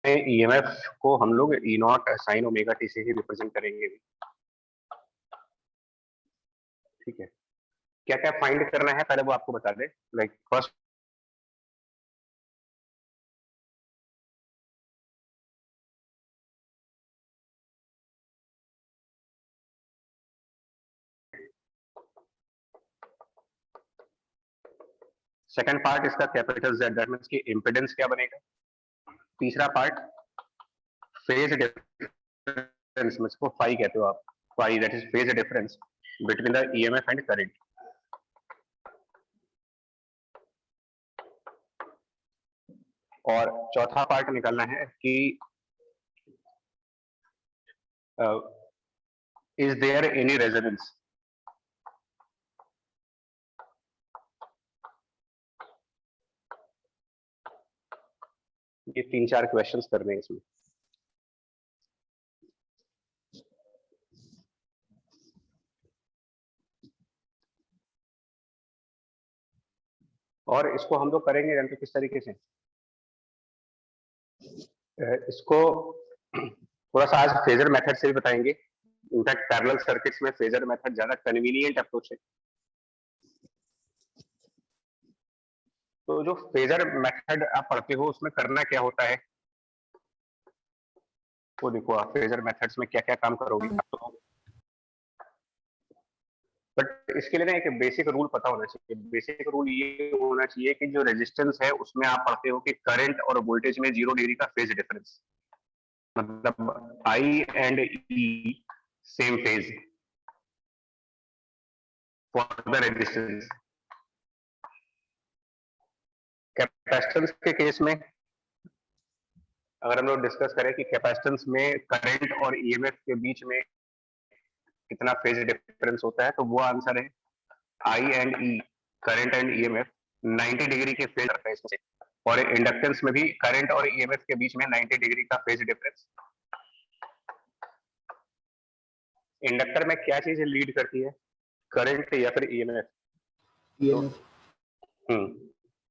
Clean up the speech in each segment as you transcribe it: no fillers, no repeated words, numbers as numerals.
EMF को हम लोग ई नॉट साइन ओमेगा टी से ही रिप्रेजेंट करेंगे। ठीक है, क्या क्या फाइंड करना है पहले वो आपको बता दे। लाइक फर्स्ट सेकंड पार्ट इसका कैपिटल जेड, दैट मींस कि इंपेडेंस क्या बनेगा। तीसरा पार्ट फेज डिफरेंस, इसको फाई कहते हो आप, phi that is phase difference between the EMF and current. और चौथा पार्ट निकालना है कि इज देयर एनी रेजोनेंस। ये 3-4 क्वेश्चंस करने हैं इसमें। और इसको हम लोग करेंगे जानते किस तरीके से, इसको थोड़ा सा आज फेजर मेथड से भी बताएंगे। इनफैक्ट पैरेलल सर्किट्स में फेजर मेथड ज्यादा कन्वीनियंट अप्रोच है। तो जो फेजर मेथड आप पढ़ते हो उसमें करना क्या होता है, वो देखो आप फेजर मेथड्स में क्या क्या काम करोगे। तो बट इसके लिए ना एक बेसिक रूल पता होना चाहिए। बेसिक रूल ये होना चाहिए कि जो रेजिस्टेंस है उसमें आप पढ़ते हो कि करंट और वोल्टेज में 0 डिग्री का फेज डिफरेंस, मतलब I and E same phase for the resistance. Capacitance के केस में अगर हम लोग डिस्कस करें कि कैपेसिटेंस में करंट और ईएमएफ के बीच में कितना फेज डिफरेंस होता है, तो वो आंसर है I and E, current and EMF 90 degree के फेज है इसमें। और इंडक्टेंस में भी करंट और ईएमएफ के बीच में 90 डिग्री का फेज डिफरेंस। इंडक्टर में क्या चीज लीड करती है, करंट या फिर ईएमएफ?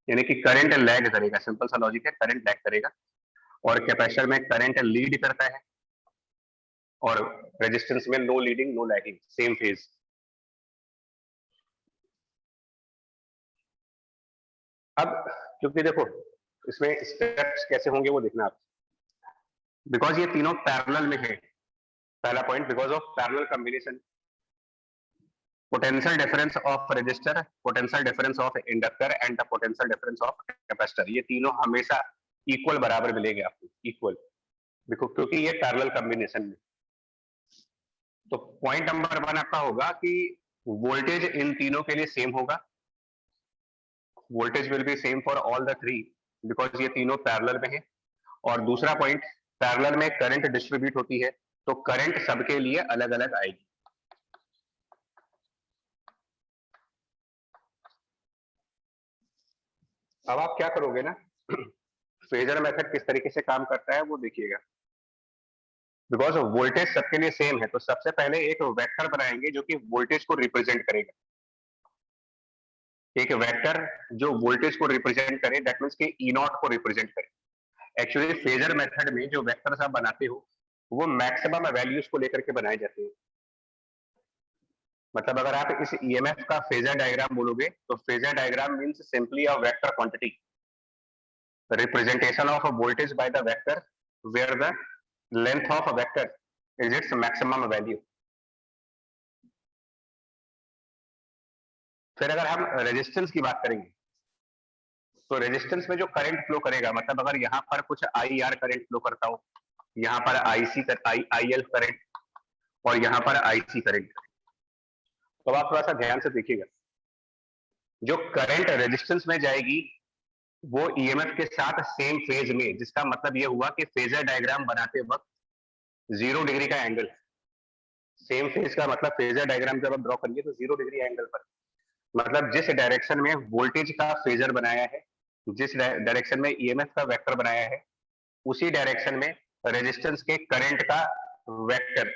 यानी कि करंट लैग करेगा, सिंपल सा लॉजिक है, करंट लैग करेगा। और कैपेसिटर में करंट लीड करता है और रेजिस्टेंस में no leading no lagging, same phase. अब क्योंकि देखो इसमें स्टेप्स कैसे होंगे वो देखना आप, बिकॉज ये तीनों पैरेलल में है। पहला point, because of parallel combination, potential difference of resistor, potential difference of inductor and the potential difference of capacitor, ये तीनों हमेशा इक्वल बराबर मिलेंगे आपको, इक्वल, देखो क्योंकि ये पैरेलल कॉम्बिनेशन में। तो पॉइंट नंबर 1 आपका होगा कि वोल्टेज इन तीनों के लिए सेम होगा। Voltage will be same for all the three because ये तीनों पैरेलल में है। और दूसरा पॉइंट, पैरेलल में करंट डिस्ट्रीब्यूट होती है तो करंट सबके लिए अलग अलग आएगी। अब आप क्या करोगे ना, फेजर मेथड किस तरीके से काम करता है वो देखिएगा। बिकॉज वोल्टेज सबके लिए सेम है तो सबसे पहले एक वेक्टर बनाएंगे जो कि वोल्टेज को रिप्रेजेंट करेगा। एक वेक्टर जो वोल्टेज को रिप्रेजेंट करे, दैट मींस कि ई नॉट को रिप्रेजेंट करे। एक्चुअली फेजर मेथड में जो वेक्टर्स आप बनाते हो वो मैक्सिमम वैल्यूज को लेकर के बनाए जाते हैं। मतलब अगर आप इस ईएमएफ का फेजर डायग्राम बोलोगे तो phasor diagram means simply a vector quantity, representation of a voltage by the vector where the length of a vector is its maximum value. फिर अगर हम रेजिस्टेंस की बात करेंगे तो रेजिस्टेंस में जो करंट फ्लो करेगा, मतलब अगर यहाँ पर कुछ आई आर करंट फ्लो करता हो, यहाँ पर आई एल करंट और यहाँ पर आईसी करंट, तो आप थोड़ा सा ध्यान से देखिएगा। जो करंट रेजिस्टेंस में जाएगी वो ईएमएफ के साथ सेम फेज में, जिसका मतलब ये हुआ कि फेजर डायग्राम बनाते वक्त 0 डिग्री का एंगल, सेम फेज का मतलब फेजर डायग्राम जब आप ड्रॉ करिए तो 0 डिग्री एंगल पर, मतलब जिस डायरेक्शन में वोल्टेज का फेजर बनाया है, जिस डायरेक्शन में ईएमएफ का वेक्टर बनाया है, उसी डायरेक्शन में रेजिस्टेंस के करंट का वेक्टर,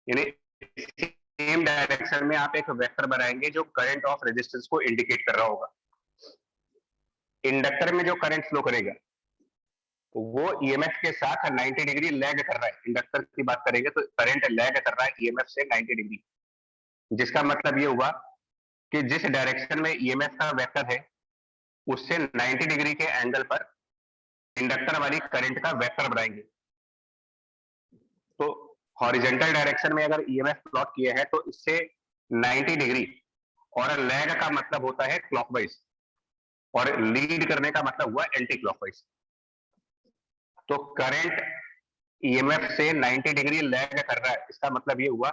यानी सेम डायरेक्शन में आप एक वेक्टर बनाएंगे जो करंट ऑफ रेजिस्टेंस को इंडिकेट कर रहा होगा। इंडक्टर में जो करंट फ्लो करेगा तो वो ईएमएफ के साथ 90 डिग्री लैग कर रहा है। इंडक्टर की बात करेंगे तो करंट लैग कर रहा है ईएमएफ से 90 डिग्री, जिसका मतलब ये हुआ कि जिस डायरेक्शन में ईएमएफ का वेक्टर है उससे 90 डिग्री के एंगल पर इंडक्टर वाली करंट का वेक्टर बनाएंगे। तो हॉरिजॉन्टल डायरेक्शन में अगर ईएमएफ प्लॉट किया है तो इससे 90 डिग्री, और लैग का मतलब होता है क्लॉकवाइज, और लीड करने का मतलब हुआ एंटी क्लॉकवाइज। तो करंट ईएमएफ से 90 डिग्री लैग कर रहा है, इसका मतलब ये हुआ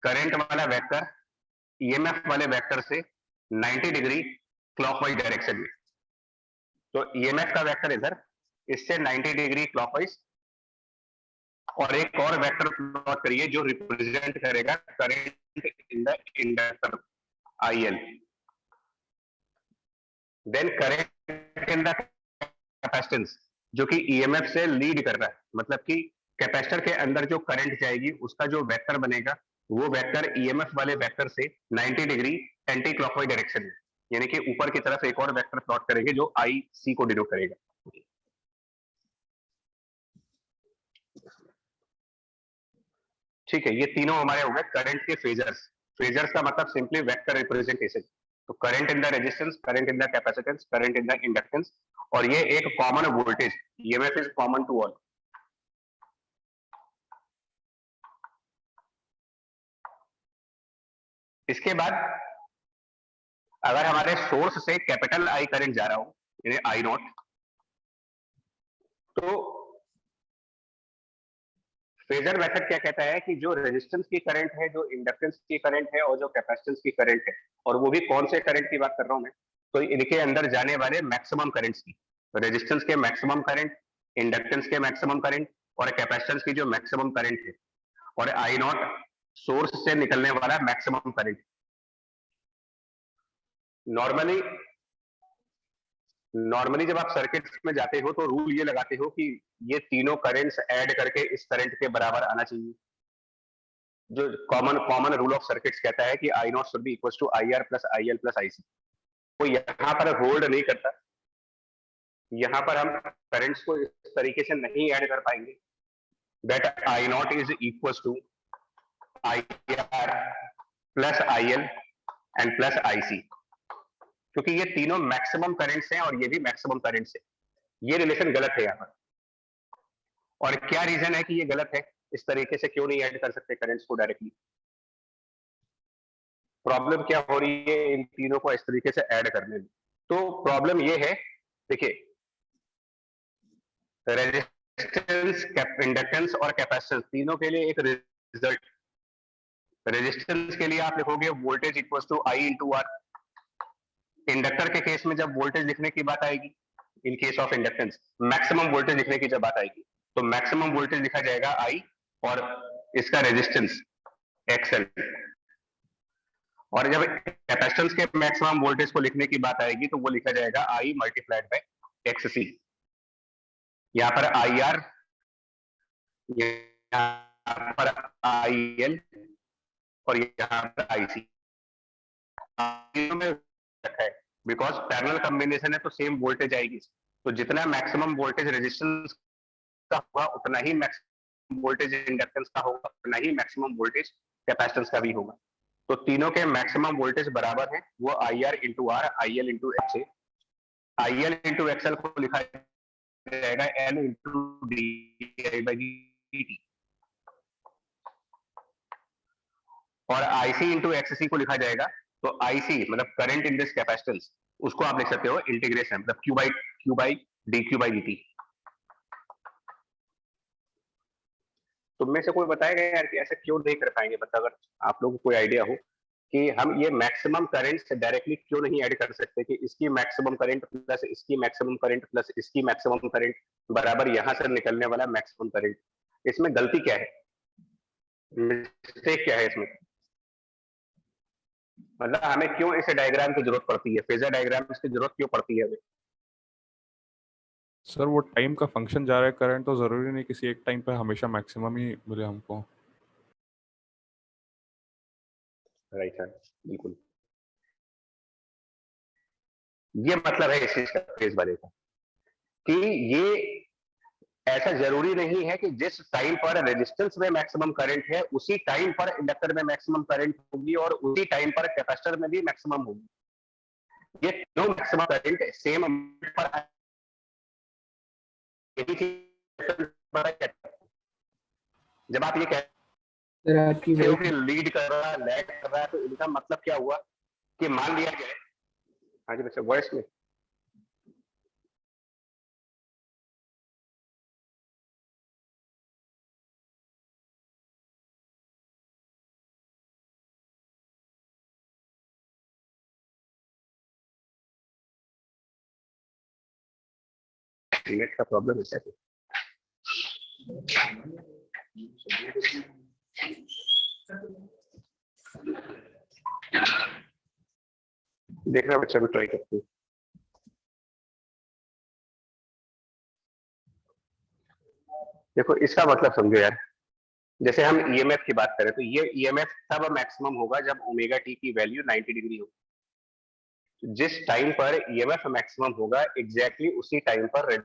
करंट वाला वेक्टर ईएमएफ वाले वेक्टर से 90 डिग्री क्लॉकवाइज डायरेक्शन में। तो ईएमएफ का वेक्टर इधर, इससे 90 डिग्री क्लॉकवाइज, और एक और वेक्टर प्लॉट करिए जो रिप्रेजेंट करेगा current in the inductor IL. Then current in the capacitance जो कि ईएमएफ से लीड कर रहा है, मतलब कि कैपेसिटर के अंदर जो करंट जाएगी उसका जो वेक्टर बनेगा वो वेक्टर ईएमएफ वाले वेक्टर से 90 डिग्री एंटी क्लॉकवाइज डायरेक्शन में, यानी कि ऊपर की तरफ एक और वेक्टर प्लॉट करेंगे जो आई सी को डिनोट करेगा। ठीक है, ये तीनों हमारे हो गए करंट के फेजर्स। फेजर्स का मतलब सिंपली वेक्टर रिप्रेजेंटेशन। तो current in the resistance, current in the capacitance, current in the inductance, और ये एक common voltage, EMF is common to all. इसके बाद अगर हमारे सोर्स से कैपिटल आई करंट जा रहा हो, यानी आई नॉट, तो फेजर मेथड क्या कहता है कि जो रेजिस्टेंस की करंट है, जो इंडक्टेंस की करंट है, और जो कैपेसिटेंस की करंट है, और वो भी कौन से करंट की बात कर रहा हूं मैं, तो इनके अंदर जाने वाले मैक्सिमम करंट्स की, रेजिस्टेंस के मैक्सिमम करंट, इंडक्टेंस के मैक्सिमम करंट, और कैपेसिटेंस की जो मैक्सिमम करंट है, और आई नॉट सोर्स से निकलने वाला मैक्सिमम करंट। नॉर्मली जब आप सर्किट्स में जाते हो तो रूल ये लगाते हो कि ये तीनों करंट्स ऐड करके इस करंट के बराबर आना चाहिए। जो कॉमन रूल ऑफ सर्किट्स कहता है कि I naught should be equal to I R plus I L plus I C. वो यहाँ पर होल्ड नहीं करता, यहाँ पर हम करंट्स को इस तरीके से नहीं ऐड कर पाएंगे that I not is equal to I R plus I L and plus I C, क्योंकि ये तीनों मैक्सिमम करंट्स हैं और ये भी मैक्सिमम करंट्स है। ये रिलेशन गलत है यहाँ पर। और क्या रीजन है कि ये गलत है, इस तरीके से क्यों नहीं ऐड कर सकते करंट्स को डायरेक्टली? प्रॉब्लम क्या हो रही है इन तीनों को इस तरीके से ऐड करने में? तो प्रॉब्लम ये है, देखिए, रेजिस्टेंस, इंडक्टेंस और कैपेसिटेंस तीनों के लिए एक रिजल्ट। रेजिस्टेंस के लिए आप लिखोगे voltage equal to I into R. Inductor के केस में जब वोल्टेज लिखने की बात आएगी, in case of inductance maximum voltage लिखने की जब बात आएगी, तो मैक्सिमम वोल्टेज लिखा जाएगा आई, और इसका रेजिस्टेंस एक्सएल। और जब कैपेसिटेंस के मैक्सिमम वोल्टेज को लिखने की बात आएगी तो वो लिखा जाएगा आई मल्टीप्लाइड बाय एक्स सी। यहाँ पर आई आर, यहाँ पर आई एल, और यहाँ पर आई सी में है, बिकॉज पैरेलल कॉम्बिनेशन है तो सेम वोल्टेज आएगी। तो जितना मैक्सिमम वोल्टेज रेजिस्टेंस का होगा उतना ही मैक्सिमम वोल्टेज इंडक्टेंस का होगा, उतना ही मैक्सिमम वोल्टेज कैपेसिटेंस का भी होगा। तो तीनों के मैक्सिमम वोल्टेज बराबर है, वो I R into R, I L into X है। आई एल इंटू एक्सएल को लिखा जाएगा L into D by D, और आईसी इंटू एक्ससी को लिखा जाएगा, तो आईसी मतलब करंट इन दिस कैपेसिटेंस, उसको आप लिख सकते हो इंटीग्रेशन, मतलब Q by D Q by D T. तुम में से कोई बताएगा यार कि ऐसा क्यों नहीं कर पाएंगे? मतलब अगर आप लोगों को कोई आइडिया हो कि हम ये मैक्सिमम करंट से डायरेक्टली क्यों नहीं ऐड कर सकते कि इसकी मैक्सिमम करंट प्लस इसकी मैक्सिमम करंट प्लस इसकी मैक्सिमम करंट बराबर यहां से निकलने वाला मैक्सिमम करंट। इसमें गलती क्या है, मिस्टेक क्या है इसमें? मतलब हमें क्यों इस डायग्राम की जरूरत पड़ती है, फेजर डायग्राम की जरूरत क्यों पड़ती है हमें? सर वो टाइम का फंक्शन जा रहा है करंट, तो ज़रूरी नहीं किसी एक टाइम पे हमेशा मैक्सिमम ही मिले हमको। राइट सर, बिल्कुल। ये मतलब है इस चीज का फेज वाले का, कि ये ऐसा जरूरी नहीं है कि जिस टाइम पर रेजिस्टेंस में मैक्सिमम करंट है उसी टाइम पर इंडक्टर में मैक्सिमम करंट होगी और उसी टाइम पर कैपेसिटर में भी मैक्सिमम होगी। ये तीनों मैक्सिमम करंट सेम पर जब आप ये सर आपकी कहते हो वॉइस कि लीड कर रहा है, लैग कर रहा है, तो इनका मतलब क्या हुआ कि मान लिया जाए, हाँ जी बच्चा वॉइस में नेट का प्रॉब्लम है क्या? देखना बच्चा भी ट्राई करते हैं। देखो इसका मतलब समझो यार, जैसे हम ईएमएफ की बात करें तो ये ईएमएफ तब मैक्सिमम होगा जब ओमेगा टी की वैल्यू 90 डिग्री हो। जिस टाइम पर ईएमएफ मैक्सिमम होगा एग्जैक्टली उसी टाइम पर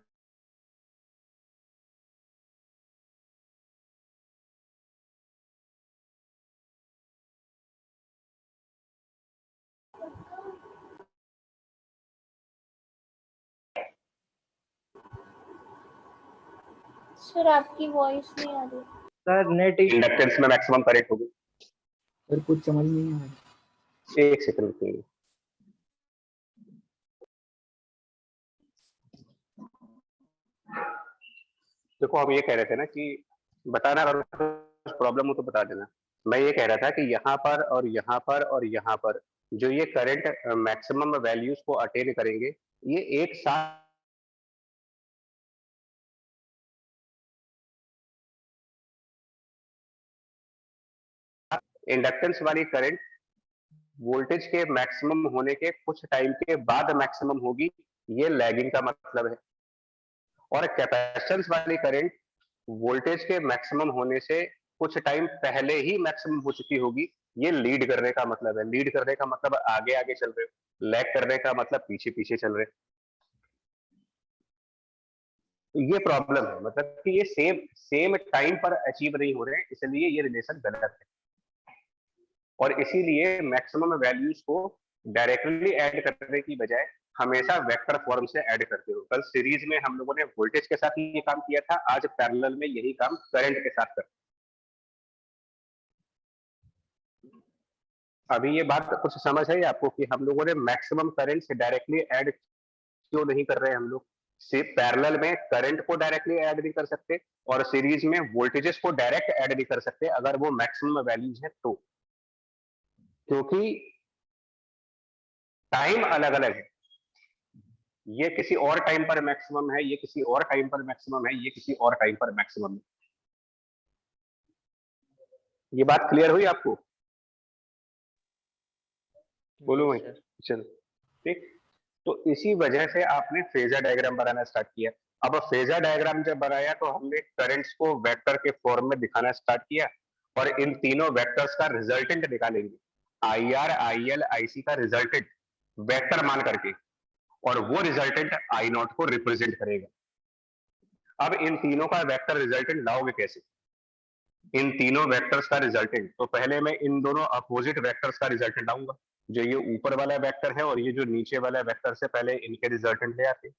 सर आपकी वॉइस नहीं आ रही। सर नेट इंडक्टेंस में मैक्सिमम करंट होगी। सर कुछ समझ नहीं आ रहा। एक सेकंड रुकिए। देखो हम ये कह रहे थे ना कि बताना, अगर प्रॉब्लम हो तो बता देना। मैं ये कह रहा था कि यहाँ पर और यहाँ पर और यहाँ पर जो ये करंट मैक्सिमम वैल्यूज को अटेन करेंगे, ये एक साथ इंडक्टेंस वाली करंट वोल्टेज के मैक्सिमम होने के कुछ टाइम के बाद मैक्सिमम होगी, ये लैगिंग का मतलब है। और कैपेसिटेंस वाली करंट वोल्टेज के मैक्सिमम होने से कुछ टाइम पहले ही मैक्सिमम हो चुकी होगी, ये लीड करने का मतलब है। लीड करने का मतलब आगे आगे चल रहे हो, लैग करने का मतलब पीछे पीछे चल रहे। तो ये प्रॉब्लम है, मतलब कि ये सेम सेम टाइम पर अचीव नहीं हो रहे हैं, इसलिए ये रिलेशन गलत है। और इसीलिए मैक्सिमम वैल्यूज को डायरेक्टली ऐड करने की बजाय हमेशा वेक्टर फॉर्म से ऐड करते हो। कल सीरीज में हम लोगों ने वोल्टेज के साथ ये काम किया था, आज पैरेलल में यही काम करंट के साथ करते। अभी ये बात कुछ समझ है आपको कि हम लोगों ने मैक्सिमम करंट से डायरेक्टली ऐड क्यों नहीं कर रहे हैं? हम लोग सिर्फ पैरेलल में करंट को डायरेक्टली ऐड नहीं कर सकते और सीरीज में वोल्टेजेस को डायरेक्ट ऐड नहीं कर सकते अगर वो मैक्सिमम वैल्यूज है तो, क्योंकि टाइम अलग अलग है। ये किसी और टाइम पर मैक्सिमम है, ये किसी और टाइम पर मैक्सिमम है, ये किसी और टाइम पर मैक्सिमम है। ये बात क्लियर हुई आपको? बोलो भाई। चलो ठीक। तो इसी वजह से आपने फेजर डायग्राम बनाना स्टार्ट किया। अब फेजर डायग्राम जब बनाया तो हमने करंट्स को वेक्टर के फॉर्म में दिखाना स्टार्ट किया और इन तीनों वेक्टर्स का रिजल्टेंट निकालेंगे। आई आर, आई एल, आई सी का रिजल्टेंट वेक्टर मान करके, और वो रिजल्टेंट आई नॉट को रिप्रेजेंट करेगा। अब इन तीनों का वेक्टर रिजल्टेंट लाओगे कैसे? इन तीनों वेक्टर्स का रिजल्टेंट, तो पहले मैं इन दोनों अपोजिट वेक्टर्स का रिजल्टेंट लाऊंगा। जो ये ऊपर वाला वेक्टर है और ये जो नीचे वाला वेक्टर से, पहले इनके रिजल्टेंट ले आते।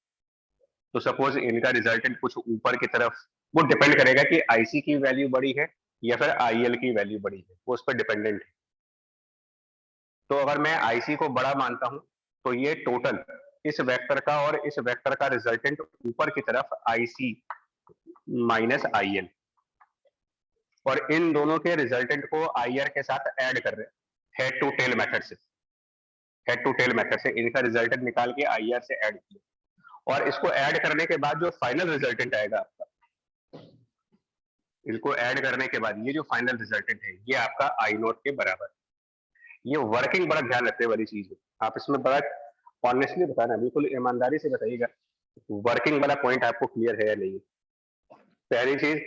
तो सपोज इनका रिजल्टेंट कुछ ऊपर की तरफ, वो डिपेंड करेगा कि आईसी की वैल्यू बड़ी है या फिर आईएल की वैल्यू बड़ी है, वो उस पर डिपेंडेंट है। तो अगर मैं आईसी को बड़ा मानता हूं तो ये टोटल इस वेक्टर का और इस वेक्टर का रिजल्टेंट ऊपर की तरफ आईसी माइनस आईएल, और इन दोनों के रिजल्टेंट को आईआर के साथ ऐड कर रहे हैं हेड टू टेल मेथड से। हेड टू टेल मेथड से इनका रिजल्टेंट निकाल के आईआर से ऐड किया, और इसको ऐड करने के बाद जो फाइनल रिजल्टेंट आएगा आपका, इसको ऐड करने के बाद ये जो फाइनल रिजल्टेंट है ये आपका आई नोट के बराबर। ये वर्किंग बड़ा ध्यान रखने वाली चीज है। आप इसमें बड़ा ऑनेस्टली बताना, बिल्कुल ईमानदारी से बताइएगा वर्किंग वाला पॉइंट आपको क्लियर है या नहीं। पहली चीज,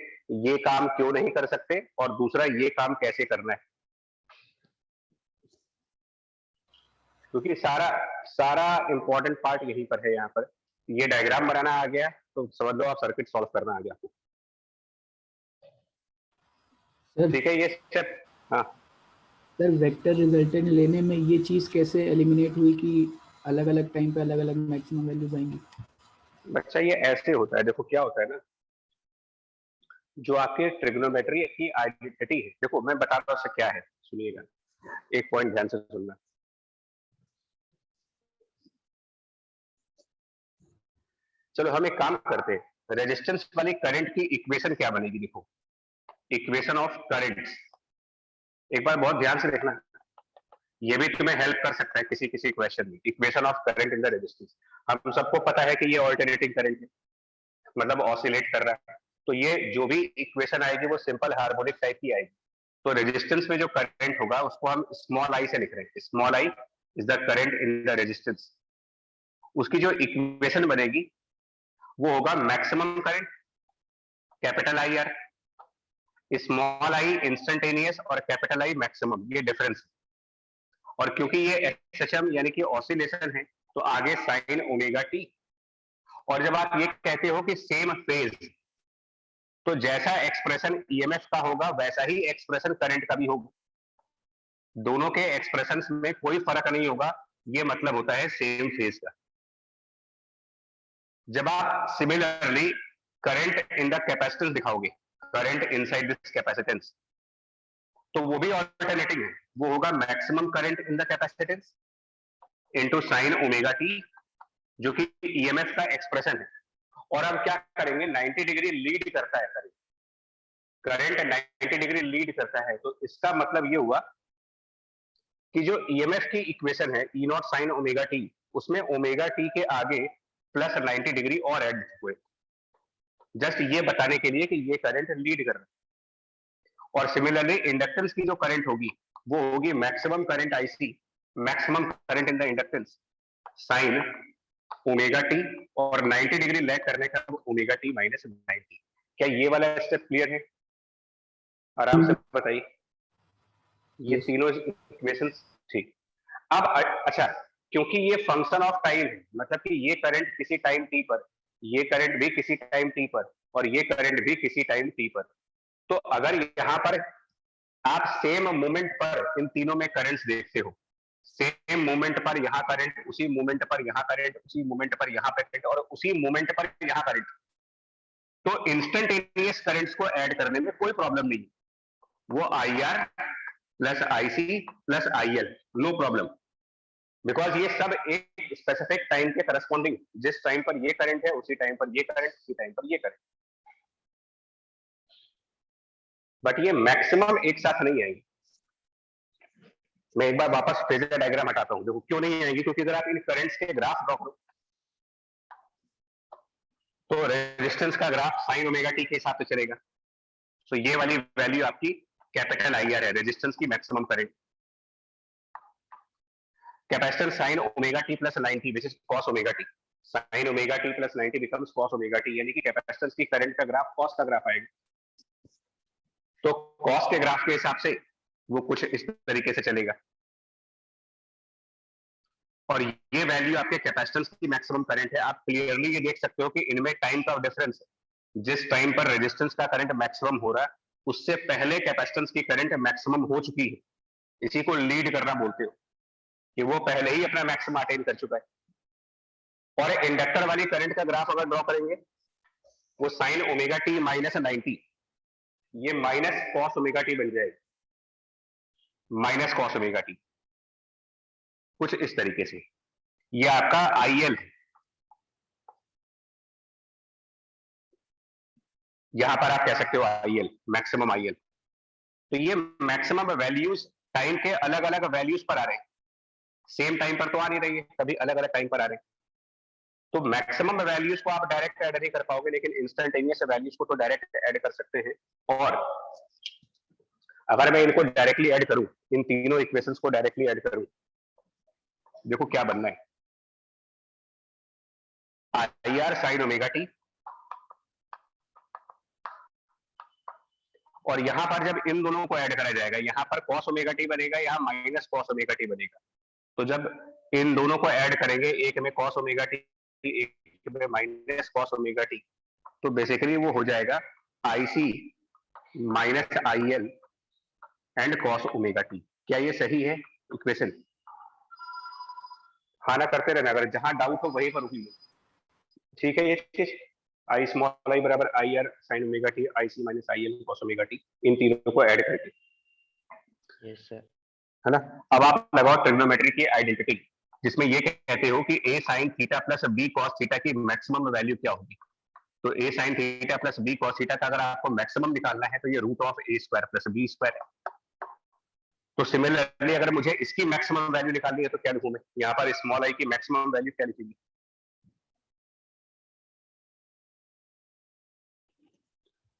ये काम क्यों नहीं कर सकते, और दूसरा ये काम कैसे करना है। क्योंकि सारा इंपॉर्टेंट पार्ट यहीं पर है। यहाँ पर ये डायग्राम बनाना आ गया तो समझ लो आप सर्किट सॉल्व करना आ गया आपको। सर ठीक है, ये स्टेप। हाँ सर, वेक्टर रिजल्टेंट लेने में ये चीज कैसे एलिमिनेट हुई कि अलग अलग टाइम पे अलग अलग मैक्सिमम वैल्यूज आएंगी? बच्चा ये ऐसे होता है, देखो क्या होता है ना, जो आपके ट्रिग्नोमेट्री की आइडेंटिटी है, देखो मैं बता रहा हूँ उससे क्या है, सुनिएगा, एक पॉइंट ध्यान से सुनना। चलो हम एक काम करते हैं, रेजिस्टेंस वाली करंट की इक्वेशन क्या बनेगी, देखो इक्वेशन ऑफ करंट, एक बार बहुत ध्यान से देखना, ये भी तुम्हें हेल्प कर सकता है किसी किसी क्वेश्चन में। Equation of current in the resistance, हम सबको पता है कि ये ऑल्टरनेटिंग करंट है, मतलब ऑसिलेट कर रहा है, तो ये जो भी इक्वेशन आएगी वो सिंपल हार्मोनिक टाइप की आएगी। तो रेजिस्टेंस में जो करंट होगा उसको हम स्मॉल आई से लिख रहे हैं, small I is the current in the resistance. उसकी जो इक्वेशन बनेगी वो होगा maximum current capital I R, small I instantaneous और कैपिटल आई मैक्सिमम, ये डिफरेंस। और क्योंकि ये एसएचएम यानी कि ऑसिलेशन है तो आगे साइन ओमेगा टी। और जब आप ये कहते हो कि सेम फेज, तो जैसा एक्सप्रेशन ईएमएफ का होगा वैसा ही एक्सप्रेशन करंट का भी होगा। दोनों के एक्सप्रेशंस में कोई फर्क नहीं होगा, ये मतलब होता है सेम फेज का। जब आप similarly current in the capacitance दिखाओगे, करंट इनसाइड दिस कैपेसिटेंस, तो वो भी ऑल्टरनेटिंग है, वो होगा maximum current in the capacitance into sine omega T, जो कि ईएमएफ का एक्सप्रेशन है। और अब क्या करेंगे, 90 डिग्री लीड करता है करंट 90 डिग्री लीड करता है, तो इसका मतलब ये हुआ कि जो ईएमएफ की इक्वेशन है E not sine omega T, उसमें ओमेगा टी के आगे प्लस 90 डिग्री और ऐड हुए, जस्ट ये बताने के लिए कि ये करंट लीड कर रहा है। और सिमिलरली इंडक्टेंस की जो करंट होगी वो होगी maximum current IC, maximum current in the inductance sign omega T, और 90 डिग्री लैग करने का ओमेगा टी माइनस 90। क्या ये वाला स्टेप क्लियर है? आराम से बताइए, ये तीनों इक्वेशंस ठीक। अब अच्छा, क्योंकि ये फंक्शन ऑफ टाइम है, मतलब कि ये करंट किसी टाइम टी पर, ये करंट भी किसी टाइम टी पर, और ये करंट भी किसी टाइम टी पर, तो अगर यहाँ पर आप सेम मोमेंट पर इन तीनों में करंट्स देखते हो, सेम मोमेंट पर यहाँ करंट, उसी मोमेंट पर यहाँ करंट, उसी मोमेंट पर यहाँ करंट, और उसी मोमेंट पर यहाँ करंट, तो इंस्टेंटेनियस करंट्स को ऐड करने में कोई प्रॉब्लम नहीं, वो I R plus IC plus IL, no problem, because ये सब एक स्पेसिफिक टाइम के करस्पॉन्डिंग, जिस टाइम पर ये करंट है उसी टाइम पर ये करंट, उसी टाइम पर ये करंट। बट ये मैक्सिमम एक साथ नहीं आएगी। मैं एक बार वापस फेजर डायग्राम हटाता हूं, देखो क्यों नहीं आएगी, क्योंकि अगर आप इन करंट्स के ग्राफ ड्रॉ करो तो रेजिस्टेंस का ग्राफ साइन ओमेगा टी के हिसाब से चलेगा। तो ये वाली वैल्यू आपकी कैपिटल आई आर है, रेजिस्टेंस की maximum current. Capacitance sign omega T plus 90 which is cos omega T, sign omega T plus 90 becomes cos omega T, यानी कि कैपेसिटेंस की करंट का ग्राफ कॉस का ग्राफ आएगा। तो कॉस के ग्राफ के हिसाब से वो कुछ इस तरीके से चलेगा, और ये वैल्यू आपके कैपेसिटेंस की मैक्सिमम करंट है। आप क्लियरली ये देख सकते हो कि इनमें टाइम का डिफरेंस है, जिस टाइम पर रेजिस्टेंस का करंट मैक्सिमम हो रहा है उससे पहले कैपेसिटेंस की करंट मैक्सिमम हो चुकी है, इसी को लीड करना बोलते हो, कि वो पहले ही अपना मैक्सिमम अटेन कर चुका है। और इंडक्टर वाली करंट का ग्राफ अगर ड्रॉ करेंगे, वो साइन ओमेगा टी माइनस 90, ये माइनस कॉस ओमेगा टी बन जाएगी, माइनस कॉस ओमेगा टी, कुछ इस तरीके से। ये आपका आईएल है, यहां पर आप कह सकते हो आईएल, मैक्सिमम आईएल। तो ये मैक्सिमम वैल्यूज टाइम के अलग अलग वैल्यूज पर आ रहे हैं, सेम टाइम पर तो आ नहीं रही है, कभी अलग अलग टाइम पर आ रहे हैं। तो मैक्सिमम वैल्यूज को आप डायरेक्ट ऐड नहीं कर पाओगे, लेकिन इंस्टेंटेनियस वैल्यूज को तो डायरेक्ट ऐड कर सकते हैं। और अगर मैं इनको डायरेक्टली ऐड करूं, इन तीनों इक्वेशंस को डायरेक्टली ऐड करूं, देखो क्या बनना है, आई आर साइन ओमेगा टी, और यहां पर जब इन दोनों को ऐड करा जाएगा, यहां पर कॉस ओमेगा टी बनेगा, यहां माइनस कॉस ओमेगा टी बनेगा। तो जब इन दोनों को ऐड करेंगे, एक में cos ओमेगा टी, एक में माइनस cos ओमेगा टी, तो बेसिकली वो हो जाएगा IC minus IL and cos omega T. क्या ये सही है इक्वेशन? हाँ ना करते रहना, अगर जहां डाउट हो वहीं पर रुकिए। ठीक है ये चीज, आई स्मॉल आई बराबर I R sine omega T IC minus IL cos omega T, इन तीनों को ऐड करके। Yes sir. है ना? अब आप लगाओ ट्रिग्नोमेट्री की आइडेंटिटी, जिसमें ये कहते हो कि a sin theta plus b cos theta की मैक्सिमम वैल्यू क्या होगी। तो a sin theta plus b cos theta का अगर आपको मैक्सिमम निकालना है तो ये root of a square plus b square है। तो सिमिलरली अगर मुझे इसकी मैक्सिमम वैल्यू निकालनी है तो क्या लिखूं मैं? यहाँ पर स्मॉल आई की मैक्सिमम वैल्यू क्या लिखेगी?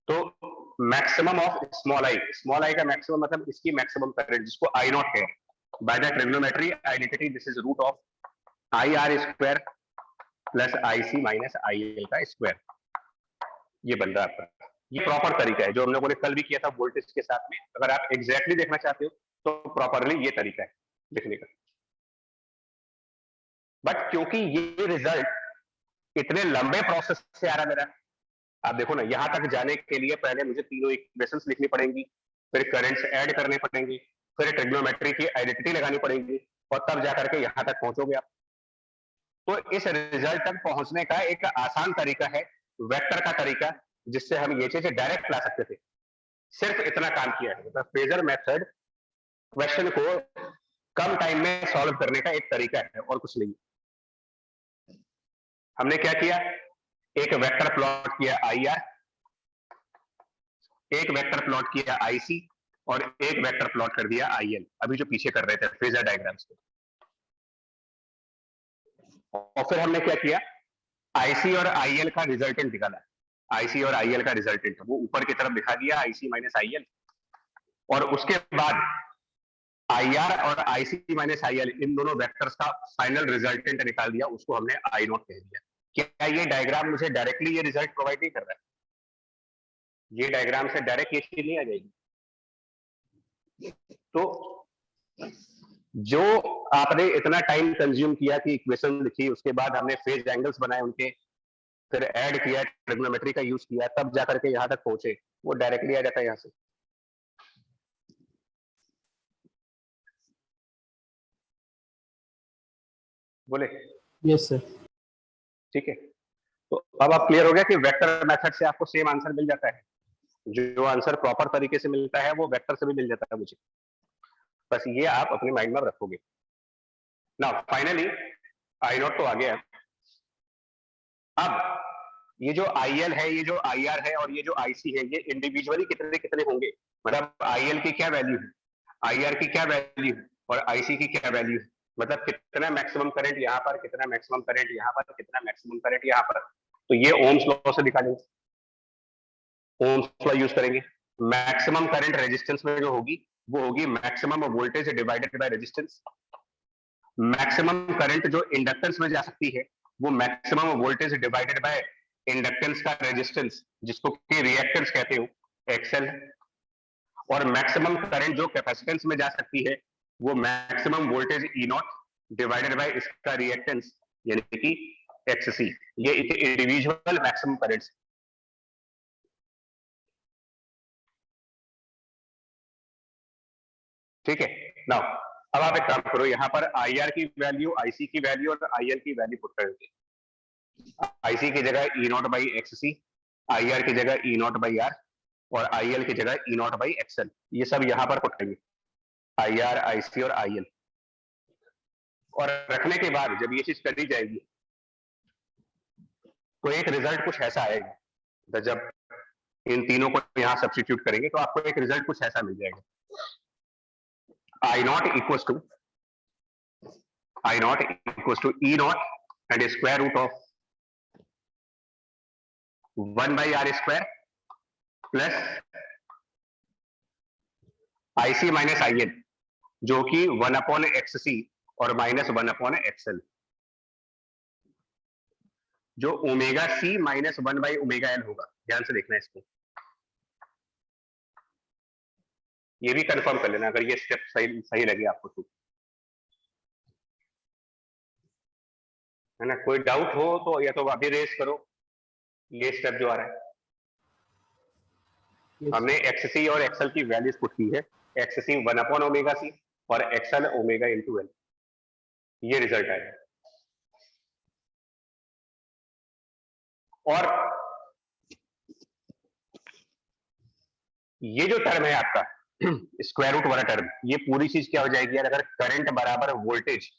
तो मैक्सिमम ऑफ स्मॉल आई का मैक्सिमम मतलब इसकी मैक्सिमम करंट, जिसको आई नॉट है, by the trigonometry identity this is root of I R square plus IC minus IL का स्क्वायर। ये बन रहा है आपका, ये प्रॉपर तरीका है जो हम लोगों ने कल भी किया था वोल्टेज के साथ में। अगर आप एग्जैक्टली देखना चाहते हो तो प्रॉपरली ये तरीका है लिखने का। बट क्योंकि ये रिजल्ट इतने लंबे प्रोसेस से आ रहा मेरा, आप देखो ना, यहां तक जाने के लिए पहले मुझे तीनों इक्वेशंस लिखनी पड़ेंगी, फिर करंट्स ऐड करने पड़ेंगे, फिर ट्रिग्नोमेट्री की आइडेंटिटी लगानी पड़ेगी, और तब जाकर के यहां तक पहुंचोगे आप। तो इस रिजल्ट तक पहुंचने का एक आसान तरीका है वेक्टर का तरीका, जिससे हम ये चीज डायरेक्ट ला सकते थे। सिर्फ इतना काम किया है, मतलब फेजर मेथड क्वेश्चन को कम टाइम में सॉल्व करने का एक तरीका है और कुछ नहीं। हमने क्या किया, एक वेक्टर प्लॉट किया IR, एक वेक्टर प्लॉट किया IC, और एक वेक्टर प्लॉट कर दिया IL, अभी जो पीछे कर रहे थे फेजर डायग्राम्स को। और फिर हमने क्या किया, IC और IL का रिजल्टेंट निकाला। IC और IL का रिजल्टेंट वो ऊपर की तरफ दिखा दिया, IC माइनस IL, और उसके बाद IR और IC माइनस IL इन दोनों वेक्टर्स का फाइनल रिजल्टेंट निकाल दिया, उसको हमने I नॉट कह दिया। क्या ये डायग्राम मुझे डायरेक्टली ये रिजल्ट प्रोवाइड नहीं कर रहा है? ये डायग्राम से डायरेक्ट ये चीज नहीं आ जाएगी। तो जो आपने इतना टाइम कंज्यूम किया कि इक्वेशन लिखी, उसके बाद हमने फेज एंगल्स बनाए उनके, फिर ऐड किया, ट्रिग्नोमेट्री का यूज किया, तब जाकर के यहां तक पहुंचे, वो डायरेक्टली आ जाता है यहां से। बोले यस सर। ठीक है, तो अब आप क्लियर हो गया कि वेक्टर मेथड से आपको सेम आंसर मिल जाता है, जो आंसर प्रॉपर तरीके से मिलता है वो वेक्टर से भी मिल जाता है मुझे, बस ये आप अपने माइंड में रखोगे ना। फाइनली आई नॉट तो आ गया। अब ये जो IL है, ये जो IR है और ये जो IC है, ये इंडिविजुअली कितने कितने होंगे, मतलब IL की क्या वैल्यू है, IR की क्या वैल्यू है, और IC की क्या वैल्यू है, मतलब कितना मैक्सिमम करंट यहाँ पर, कितना मैक्सिमम करंट यहाँ पर, कितना मैक्सिमम करंट यहाँ पर। तो ये ओम्स लॉ से निकालेंगे, ओम्स लॉ यूज करेंगे। मैक्सिमम करंट रेजिस्टेंस में जो होगी वो होगी maximum voltage divided by resistance. Maximum current जो इंडक्टेंस में जा सकती है वो maximum voltage divided bye inductance का रेजिस्टेंस, जिसको कि रिएक्टेंस कहते हो, XL। और मैक्सिमम करंट जो कैपेसिटेंस में जा सकती है वो maximum voltage E0 divided bye इसका रिएक्टेंस यानी कि XC। ये इंडिविजुअल मैक्सिमम करंट्स। ठीक है, नाउ अब आप एक काम करो, यहाँ पर IR की वैल्यू, IC की वैल्यू और IL की वैल्यू पुट कर दीजिए। IC की जगह E0 बाई XC, IR की जगह E0 बाई R, और IL की जगह E0 बाई XL। ये सब यहाँ पर पुट करेंगे, IR, IC और IL। और रखने के बाद जब ये चीज करी जाएगी तो एक रिजल्ट कुछ ऐसा आएगा, तो जब इन तीनों को यहाँ सब्स्टिट्यूट करेंगे तो आपको एक रिजल्ट कुछ ऐसा मिल जाएगा। I0 equals to E0 and square root of 1 by R square plus IC minus IL, जो कि 1 अपॉन XC और माइनस 1 अपॉन XL, जो omega C minus 1 by omega L होगा। ध्यान से देखना इसको, ये भी कंफर्म कर लेना अगर ये स्टेप सही लगे आपको तो। है ना? कोई डाउट हो तो या तो अभी रेस करो, ये स्टेप जो आ रहा है। Yes. हमने XC और XL की वैल्यूज पुट की है, XC 1/ωc और XL ओमेगा इंटू एल, ये रिजल्ट आएगा। और ये जो टर्म है आपका स्क्वायर रूट वाला टर्म, ये पूरी चीज क्या हो जाएगी यार? अगर करंट बराबर वोल्टेज,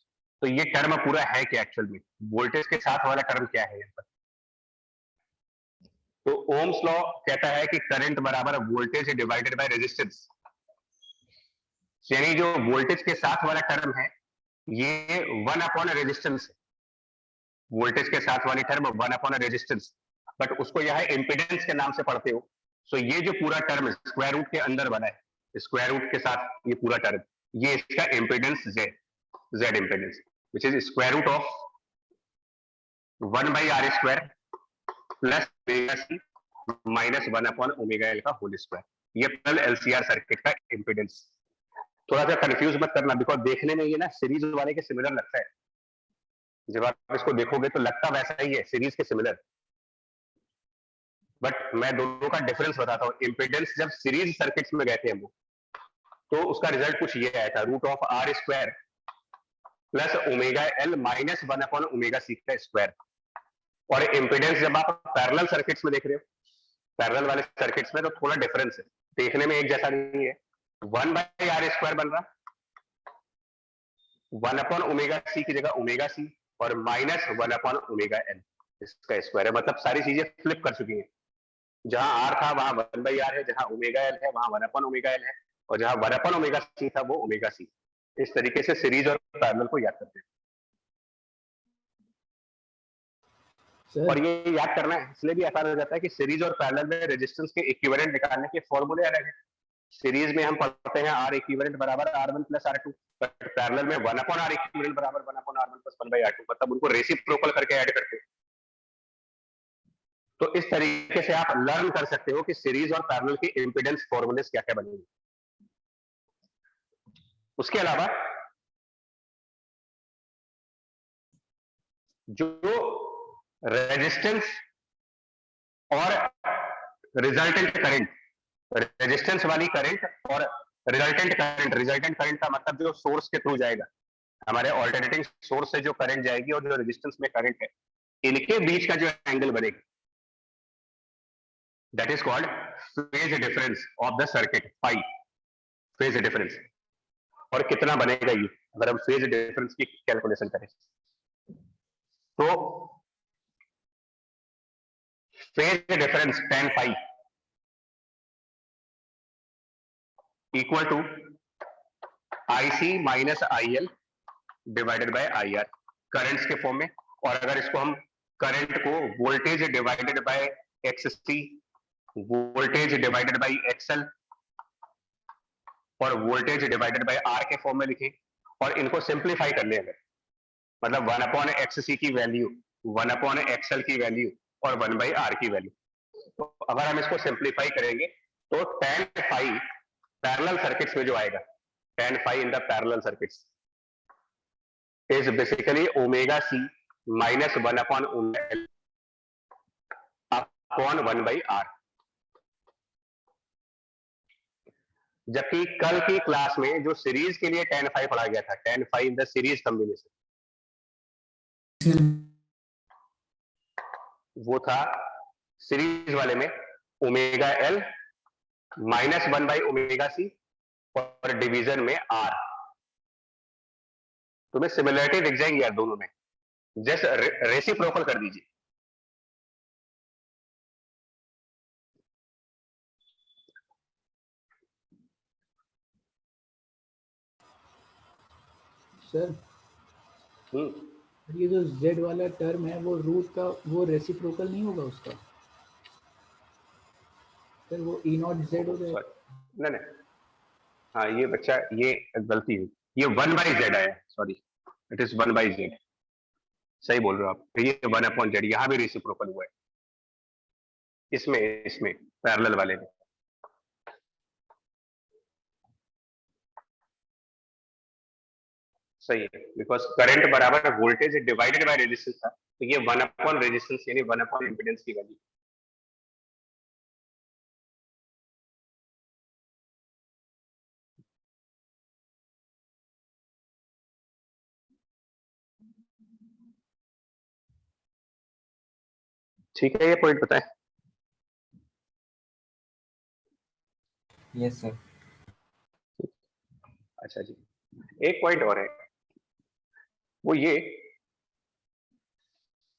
तो ये टर्म पूरा है क्या एक्चुअल में? वोल्टेज के साथ वाला टर्म क्या है यहाँ पर? तो ओम्स लॉ कहता है कि करंट बराबर वोल्टेज डिवाइडेड बाय रेजिस्टेंस, यानी जो वोल्टेज के साथ वाला टर्म है ये 1 अपॉन रेजिस्टेंस है। वोल्टेज के साथ वाली टर्म 1 अपॉन रेजिस्टेंस, बट उसको यहाँ इंपेडेंस के नाम से पढ़ते हो। सो ये जो पूरा टर्म स्क्वायर रूट के अंदर बना है, स्क्वायर रूट के साथ ये पूरा टर्म, ये इसका impedance Z impedance, which is square root of 1/r square plus omega C minus 1 upon omega L का होल स्क्वायर। ये पैरेलल एलसीआर सर्किट का इंपेडेंस। थोड़ा सा कंफ्यूज मत करना, बिकॉज देखने में ये ना सीरीज वाले के सिमिलर लगता है। जब आप इसको देखोगे तो लगता वैसा ही है, सीरीज के सिमिलर, बट मैं दोनों का डिफरेंस बताता हूँ। इंपेडेंस जब सीरीज सर्किट्स में गए थे हम लोग, तो उसका रिजल्ट कुछ ये आया था, root of R square plus omega L minus 1 upon omega C का स्क्वायर। और इंपेडेंस जब आप पैरेलल सर्किट्स में देख रहे हो, पैरेलल वाले सर्किट्स में तो थोड़ा डिफरेंस है, देखने में एक जैसा नहीं है। 1/r स्क्वायर बन रहा, 1 अपॉन ओमेगा सी की जगह ओमेगा सी, और माइनस 1 अपॉन ओमेगा एल इसका स्क्वायर है। मतलब सारी चीजें फ्लिप कर चुकी हैं। जहां आर था वहां 1/r है, जहां ओमेगा एल है वहां 1 अपॉन ओमेगा एल है, और जहां 1 अपॉन ओमेगा सी था वो ओमेगा सी। इस तरीके से सीरीज और पैरेलल को याद करते हैं। और ये याद करना है इसलिए भी आसान हो जाता है कि सीरीज और पैरेलल में रेजिस्टेंस के इक्विवेलेंट निकालने के फॉर्मूले अलग है। सीरीज में हम पढ़ते हैं आर इक्विवेलेंट बराबर R1 plus R2, but parallel में 1 अपॉन R इक्विवेलेंट बराबर 1 अपॉन R1 प्लस 1/R2, मतलब उनको रेसिप्रोकल करके ऐड करते हैं। तो इस तरीके से आप लर्न कर सकते हो कि सीरीज और पैरेलल के इंपेडेंस फॉर्मूलेस क्या क्या बनेंगे। उसके अलावा जो रेजिस्टेंस और रिजल्टेंट करंट, रेजिस्टेंस वाली करंट और रिजल्टेंट करंट का मतलब जो सोर्स के थ्रू जाएगा, हमारे ऑल्टरनेटिंग सोर्स से जो करंट जाएगी और जो रेजिस्टेंस में करंट है, इनके बीच का जो एंगल बनेगा, that is called phase difference of the circuit, phi phase difference. और कितना बनेगा ये अगर हम फेज डिफरेंस की कैलकुलेशन करें? तो phase difference tan phi equal to IC minus IL divided by IR, currents के फॉर्म में। और अगर इसको हम करंट को voltage divided by XC, voltage divided by XL और वोल्टेज डिवाइडेड बाय R के फॉर्म में लिखें, और इनको सिंप्लीफाई करने अगर, मतलब 1 अपॉन XC की वैल्यू, 1 अपॉन XL की वैल्यू और 1/R की वैल्यू, तो अगर हम इसको सिंप्लीफाई करेंगे तो tan फाई पैरेलल सर्किट्स में जो आएगा, tan phi in the parallel circuits is basically omega C minus 1 upon omega L upon 1/R। जबकि कल की क्लास में जो सीरीज के लिए tan फाई पढ़ा गया था, tan phi in the series combination, वो था सीरीज वाले में ओमेगा एल माइनस 1/ओमेगा सी और डिवीजन में R। तुम्हें सिमिलरिटी दिख जाएंगी यार दोनों में, जस्ट रेसिप्रोकल कर दीजिए। सर ये जो z वाला टर्म है वो रूट का वो रेसिप्रोकल नहीं होगा उसका सर, वो E0z हो जाएगा। नहीं, हाँ ये बच्चा ये गलती हुई, ये 1/z आया, सॉरी इट इज 1/z, सही बोल रहे हो आप। ये 1 अपॉन जेड यहां भी रेसिप्रोकल हुआ है इसमें पैरेलल वाले में। सही है, बिकॉज करंट बराबर वोल्टेज डिवाइडेड बाय रेजिस्टेंस था, तो ये 1 अपॉन रेजिस्टेंस यानी 1 अपॉन इम्पीडेंस की वैल्यू। ठीक है, ये पॉइंट बताएं। Yes sir. अच्छा जी, एक पॉइंट और है, वो ये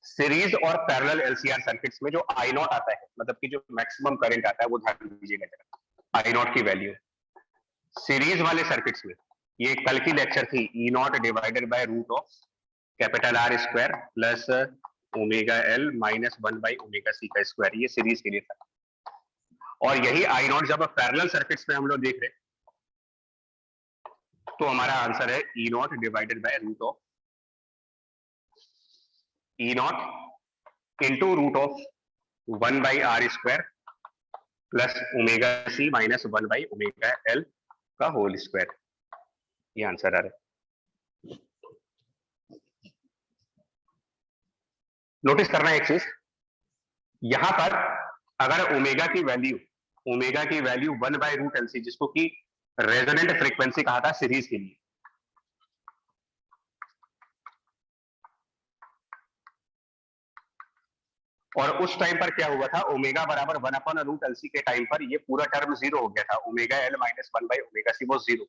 सीरीज और पैरेलल एलसीआर सर्किट्स में जो आई नॉट आता है, मतलब कि जो मैक्सिमम करंट आता है, वो ध्यान दीजिएगा जरा, आई नॉट की वैल्यू सीरीज वाले सर्किट्स में, ये कल की लेक्चर थी, E not divided by root of capital R square plus omega L minus 1 by omega C का स्क्वायर, ये सीरीज के लिए था। और यही आई नॉट जब पैरेलल सर्किट्स में हम लोग देख रहे हैं, तो हमारा आंसर है E not divided by root of E nought into root of 1 by R square plus omega C minus 1 by omega L का होल स्क्वायर, ये आंसर आ रहा है। नोटिस करना है एक चीज, यहां पर अगर ओमेगा की value 1 by root L C, जिसको कि रेजोनेंट फ्रीक्वेंसी कहा था सीरीज के लिए, और उस टाइम पर क्या हुआ था, ओमेगा बराबर 1 अपॉन रूट एल सी के टाइम पर ये पूरा टर्म जीरो हो गया था, omega L minus 1 by omega C वो जीरो,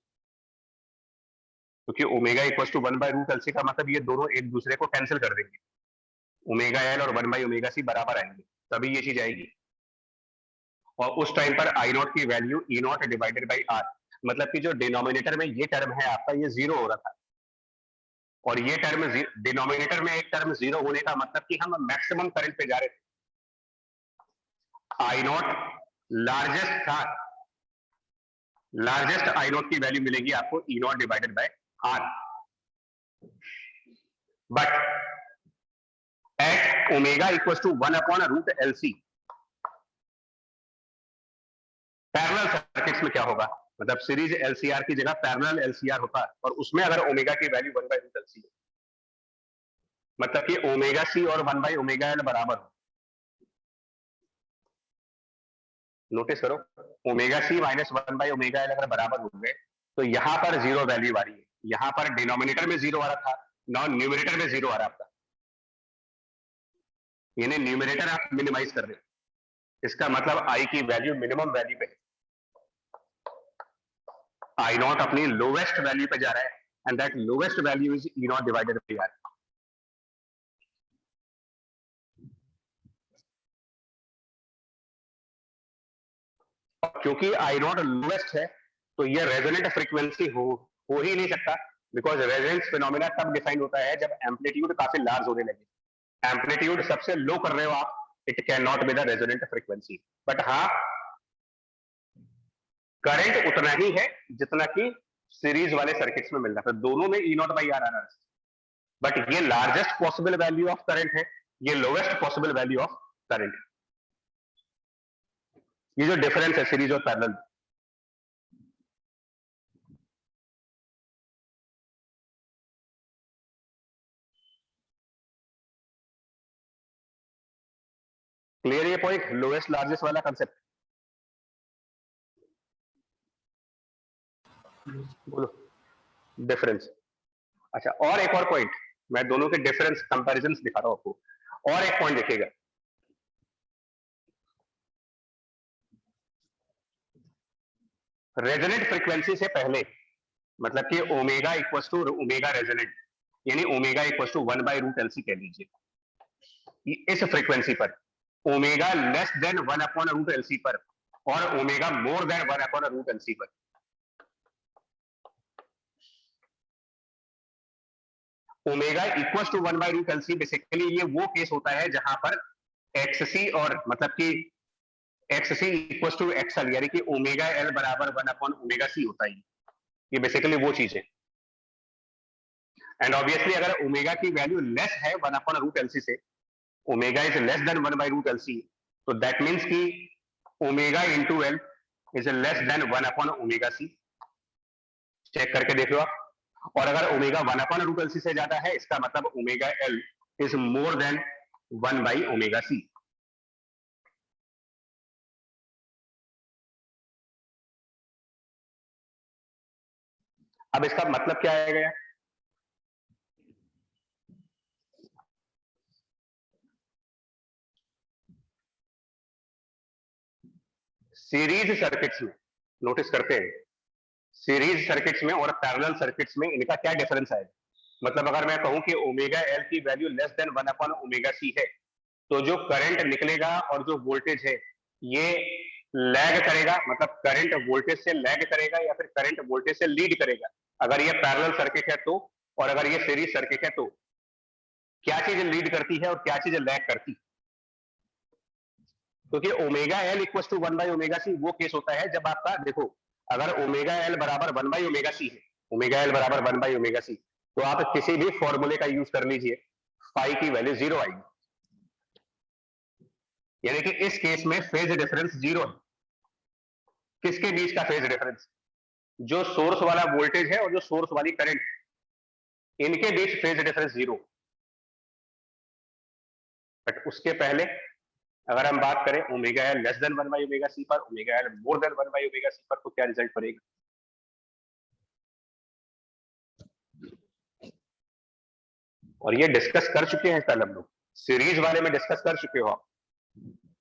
क्योंकि omega equal to 1 by root L C का मतलब ये दोनों एक दूसरे को कैंसिल कर देंगे, ओमेगा एल और 1 बाई ओमेगा सी बराबर आएंगे, तभी ये चीज आएगी। और उस टाइम पर आई नॉट की value E not divided by R, मतलब कि जो डिनोमिनेटर में ये टर्म है आपका, ये जीरो हो रहा था, और ये टर्म डिनोमिनेटर में एक टर्म जीरो होने का मतलब कि हम मैक्सिमम करंट पे जा रहे थे, आई नॉट लार्जेस्ट था, लार्जेस्ट आई नॉट की वैल्यू मिलेगी आपको E not divided by R, but at omega equal to 1 upon root L C, parallel circuits में क्या होगा, मतलब सीरीज एलसीआर की जगह पैरेलल एलसीआर होता है, और उसमें अगर ओमेगा की value 1 by root L C, मतलब कि ओमेगा सी और 1 बाई ओमेगा एल बराबर हो। नोटिस करो, omega C minus 1 by omega L अगर बराबर हो गए, तो यहां पर जीरो वैल्यू आ रही है, यहां पर डिनोमिनेटर में जीरो आ रहा था, नॉन न्यूमरेटर में जीरो आ रहा आपका, यानी न्यूमरेटर आप मिनिमाइज कर रहे हो, इसका मतलब आई की वैल्यू मिनिमम वैल्यू पे है, आई नॉट अपनी लोवेस्ट वैल्यू पे जा रहा है, and that lowest value is E not divided by R. क्योंकि आई नॉट लोवेस्ट है, तो ये रेजोनेंट फ्रीक्वेंसी हो ही नहीं सकता, बिकॉज रेजोनेंस फिनोमेना तब डिफाइन होता है जब एम्पलीट्यूड काफी लार्ज होने लगे, एम्पलीट्यूड सबसे लो कर रहे हो आप, it can not be the resonant frequency, but हाँ करंट उतना ही है जितना कि सीरीज वाले सर्किट्स में मिल रहा था, दोनों में ई नॉट बाई आर आ रहा है, बट ये largest possible value of current है, ये lowest possible value of current, ये जो डिफरेंस है सीरीज और पैरेलल। क्लियर ये पॉइंट, लोएस्ट लार्जेस्ट वाला कंसेप्ट, बोलो डिफरेंस। अच्छा, और एक और पॉइंट, मैं दोनों के डिफरेंस कंपैरिजंस दिखा रहा हूं आपको, और एक पॉइंट देखिएगा, रेजोनेंट फ्रीक्वेंसी से पहले, मतलब कि omega equals to omega resonant, यानी omega equals to 1 by root LC कह लीजिए, इस फ्रीक्वेंसी पर omega less than 1 upon root LC पर, और omega more than 1 upon root LC पर, omega equals to 1 by root LC, basically ये वो केस होता है जहां पर एक्ससी और मतलब कि एक्ससी इक्वल्स टू एक्सएल, यानी कि ओमेगा एल बराबर 1 अपॉन ओमेगा सी होता है, ये बेसिकली वो चीज है। एंड ऑब्वियसली अगर ओमेगा की वैल्यू लेस है 1 अपॉन रूट एलसी से, omega is less than 1 by root LC, तो दैट मींस कि omega into L is less than 1 upon omega C, check करके देख लो आप। और अगर ओमेगा 1/√LC से ज्यादा है, इसका मतलब omega L is more than 1/ωc। अब इसका मतलब क्या आएगा? सीरीज सर्किट्स में नोटिस करते हैं, सीरीज सर्किट्स में और पैरेलल सर्किट्स में इनका क्या डिफरेंस है? मतलब अगर मैं कहूं कि ओमेगा एल की वैल्यू लेस देन 1/ωc है, तो जो करंट निकलेगा और जो वोल्टेज है ये लैग करेगा, मतलब करंट वोल्टेज से लैग करेगा या फिर करंट वोल्टेज से लीड करेगा, अगर ये पैरेलल सर्किट है तो। और अगर ये सीरीज सर्किट है तो क्या चीज लीड करती है और क्या चीज लैग करती है? क्योंकि omega L equal to 1/ωc वो केस होता है जब आपका, देखो अगर ओमेगा एल बराबर 1/ωc है, ओमेगा एल बराबर 1/ωc, तो आप किसी भी फॉर्मूले का यूज कर लीजिए, फाई की वैल्यू 0 आएगी। यानी कि इस केस में फेज डिफरेंस 0 है। किसके बीच का फेज डिफरेंस? जो सोर्स वाला वोल्टेज है और जो सोर्स वाली करंट, इनके बीच फेज डिफरेंस 0। बट उसके पहले अगर हम बात करें omega L less then 1/ωc पर, omega L more than 1/ωc पर, तो क्या रिजल्ट पड़ेगा? और ये डिस्कस कर चुके हैं कल हम लोग, सीरीज वाले में डिस्कस कर चुके हो आप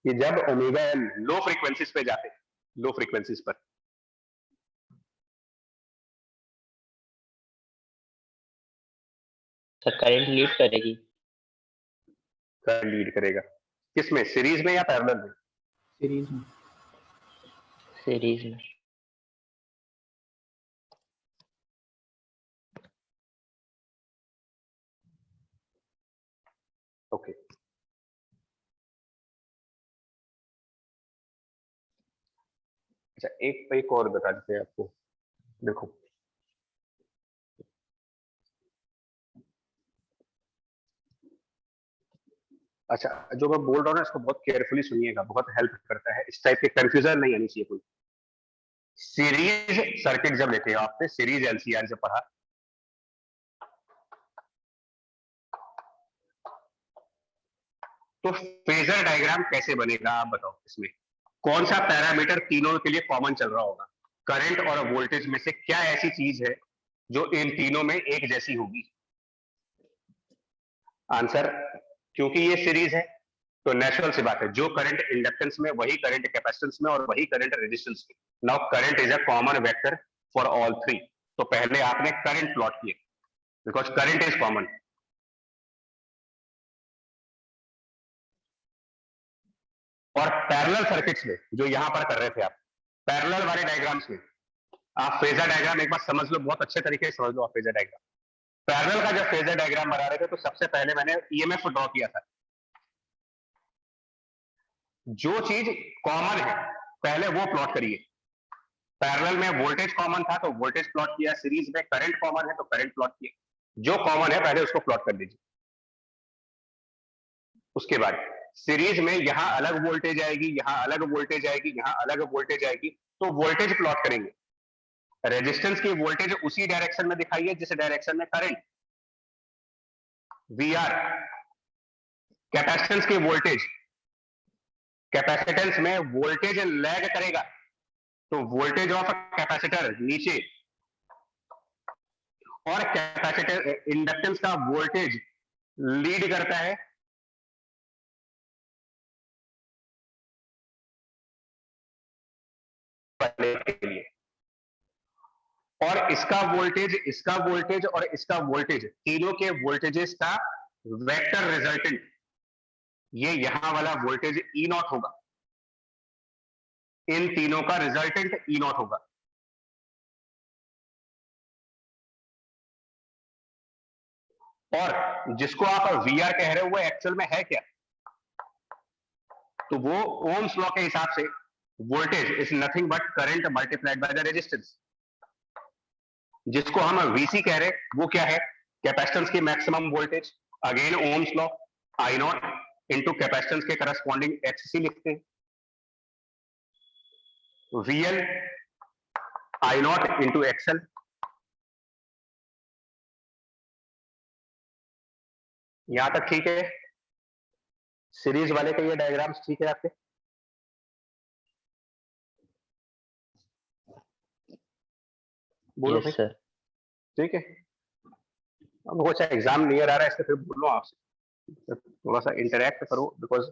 कि जब ओमेगा एल लो फ्रीक्वेंसीज पे जाते, लो फ्रीक्वेंसीज पर, सर करंट लीड करेगी। करंट लीड करेगा किसमें, सीरीज में या पैरेलल में? सीरीज में। सीरीज में। ओके अच्छा, एक और बता देते हैं आपको। देखो अच्छा, जो मैं बोल रहा हूँ ना इसको बहुत केयरफुली सुनिएगा, बहुत हेल्प करता है, इस टाइप के कंफ्यूजन नहीं आनी चाहिए कोई। सीरीज सर्किट जब लेते हो आपने सीरीज एलसीआर जब पढ़ा, तो फेजर डायग्राम कैसे बनेगा आप बताओ? इसमें कौन सा पैरामीटर तीनों के लिए कॉमन चल रहा होगा? करंट और वोल्टेज में से क्या ऐसी चीज है जो इन तीनों में एक जैसी होगी? आंसर, क्योंकि ये सीरीज है तो नेचुरल सी बात है, जो करंट इंडक्टेंस में वही करंट कैपेसिटेंस में और वही करंट रेजिस्टेंस में। Now current is a common vector for all three, तो पहले आपने करंट प्लॉट किए बिकॉज करंट इज कॉमन। और पैरेलल सर्किट्स में जो यहां पर कर रहे थे आप, पैरेलल वाले डायग्राम्स में आप फेजर डायग्राम एक बार समझ लो, बहुत अच्छे तरीके से समझ लो आप फेजर डायग्राम। पैरेलल का जब फेजर डायग्राम बना रहे थे तो सबसे पहले मैंने ईएमएफ ड्रॉ किया था। जो चीज कॉमन है पहले वो प्लॉट करिए। पैरेलल में वोल्टेज कॉमन था तो वोल्टेज प्लॉट किया, सीरीज में करंट कॉमन है तो करंट प्लॉट किया। जो कॉमन है पहले उसको प्लॉट कर दीजिए। उसके बाद सीरीज में यहां अलग वोल्टेज आएगी, यहां अलग वोल्टेज आएगी, यहां अलग वोल्टेज आएगी, तो वोल्टेज प्लॉट करेंगे। रेजिस्टेंस की वोल्टेज उसी डायरेक्शन में दिखाइए जिस डायरेक्शन में करंट वीआर। कैपेसिटेंस की वोल्टेज, कैपेसिटेंस में वोल्टेज लैग करेगा तो वोल्टेज ऑफ कैपेसिटर नीचे, और कैपेसिटर इंडक्टेंस का वोल्टेज लीड करता है के लिए। और इसका वोल्टेज, इसका वोल्टेज और इसका वोल्टेज, तीनों के वोल्टेजेस का वेक्टर रिजल्टेंट, ये यहां वाला वोल्टेज ई नॉट होगा, इन तीनों का रिजल्टेंट ई नॉट होगा। और जिसको आप वी आर कह रहे हो वो एक्चुअल में है क्या? तो वो ओम्स लॉ के हिसाब से voltage is nothing but current multiplied by the resistance. जिसको हम वीसी कह रहे हैं वो क्या है? कैपेसिटेंस की maximum voltage, again Ohm's law, I naught into capacitance के करस्पॉन्डिंग एक्ससी लिखते हैं, VL I naught into XL. यहां तक ठीक है? सीरीज वाले के ये डायग्राम्स ठीक है आपके? बोलो यस भाई। सर। ठीक है। अब कुछ एग्जाम नियर आ रहा है इसलिए फिर बोलो आपसे, थोड़ा सा इंटरेक्ट करो, बिकॉज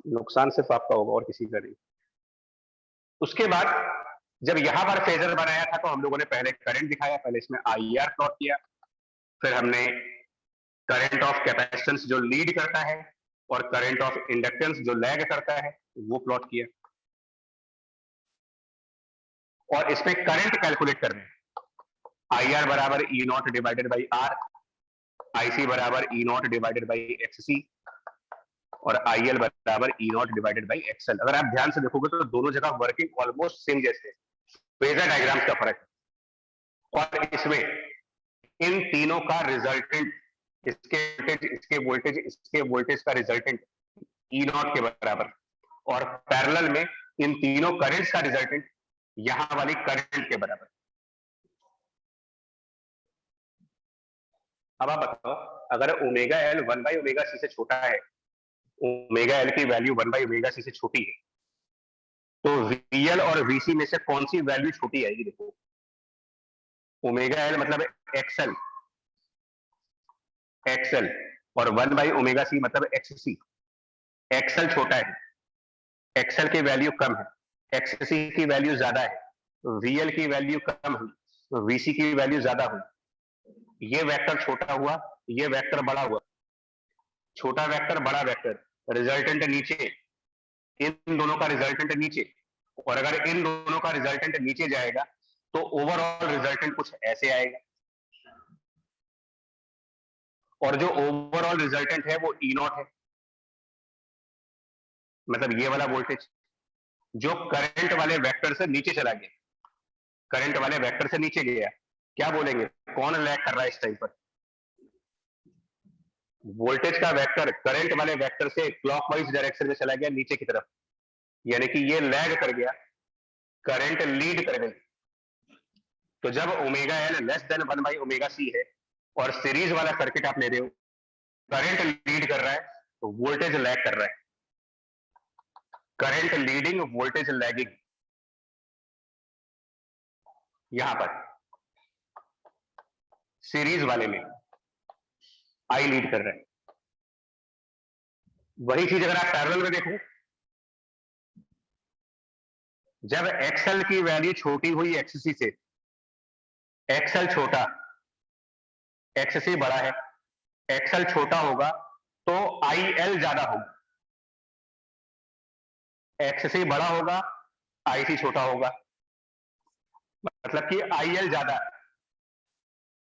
नुकसान सिर्फ आपका होगा और किसी का नहीं। उसके बाद जब यहां पर फेजर बनाया था तो हम लोगों ने पहले करंट दिखाया, पहले इसमें IR प्लॉट किया, फिर हमने करंट ऑफ कैपेसिटेंस जो लीड करता है और करंट ऑफ इंडक्टेंस जो लैग करता है वो प्लॉट किया, और इसमें करंट कैलकुलेट करना है। IR बराबर E0 divided by R, IC बराबर E0 डिवाइडेड बाई XC और IL बराबर E0 डिवाइडेड बाई XL। अगर आप ध्यान से देखोगे तो दोनों जगह वर्किंग ऑलमोस्ट सेम जैसे, फेजर डायग्राम्स का फर्क है। और इसमें इन तीनों का रिजल्टेंट, इसके वोल्टेज का रिजल्टेंट E0 के बराबर, और पैरेलल में इन तीनों करंट्स का रिजल्टेंट यहां वाली करंट के बराबर। अब आप बताओ, अगर ओमेगा एल 1/ओमेगा c से छोटा है, ओमेगा एल की वैल्यू 1/ओमेगा c से छोटी है, तो VL और VC में से कौन सी वैल्यू छोटी आएगी? देखो, ओमेगा एल मतलब XL और 1/ओमेगा c मतलब XC। XL छोटा है, XL की वैल्यू कम है, XC की वैल्यू ज्यादा है, VL की वैल्यू कम हुई, VC की वैल्यू ज्यादा हुई। ये वेक्टर छोटा हुआ, ये वेक्टर बड़ा हुआ, छोटा वेक्टर बड़ा वेक्टर, रिजल्टेंट नीचे, इन दोनों का रिजल्टेंट नीचे, और अगर इन दोनों का रिजल्टेंट नीचे जाएगा तो ओवरऑल रिजल्टेंट कुछ ऐसे आएगा, और जो ओवरऑल रिजल्टेंट है वो E0 है, मतलब ये वाला वोल्टेज जो करंट वाले वेक्टर से नीचे चला गया, करंट वाले वेक्टर से नीचे गया। क्या बोलेंगे, कौन लैग कर रहा है इस टाइम पर? वोल्टेज का वेक्टर करंट वाले वेक्टर से क्लॉकवाइज डायरेक्शन में चला गया नीचे की तरफ, यानी कि ये लैग कर गया, करंट लीड कर गई। तो जब ओमेगा एल लेस देन 1/ओमेगा c है और सीरीज वाला सर्किट आप ले रहे हो, करंट लीड कर रहा है तो वोल्टेज लैग कर रहा है, करंट लीडिंग वोल्टेज लैगिंग। यहां पर सीरीज वाले में आई लीड कर रहा है। वही चीज अगर आप पैरेलल में देखो, जब XL की वैल्यू छोटी हुई XC से, XL छोटा, XC बड़ा है, XL छोटा होगा तो IL ज्यादा होगा, XC बड़ा होगा, IC छोटा होगा, मतलब कि IL ज्यादा,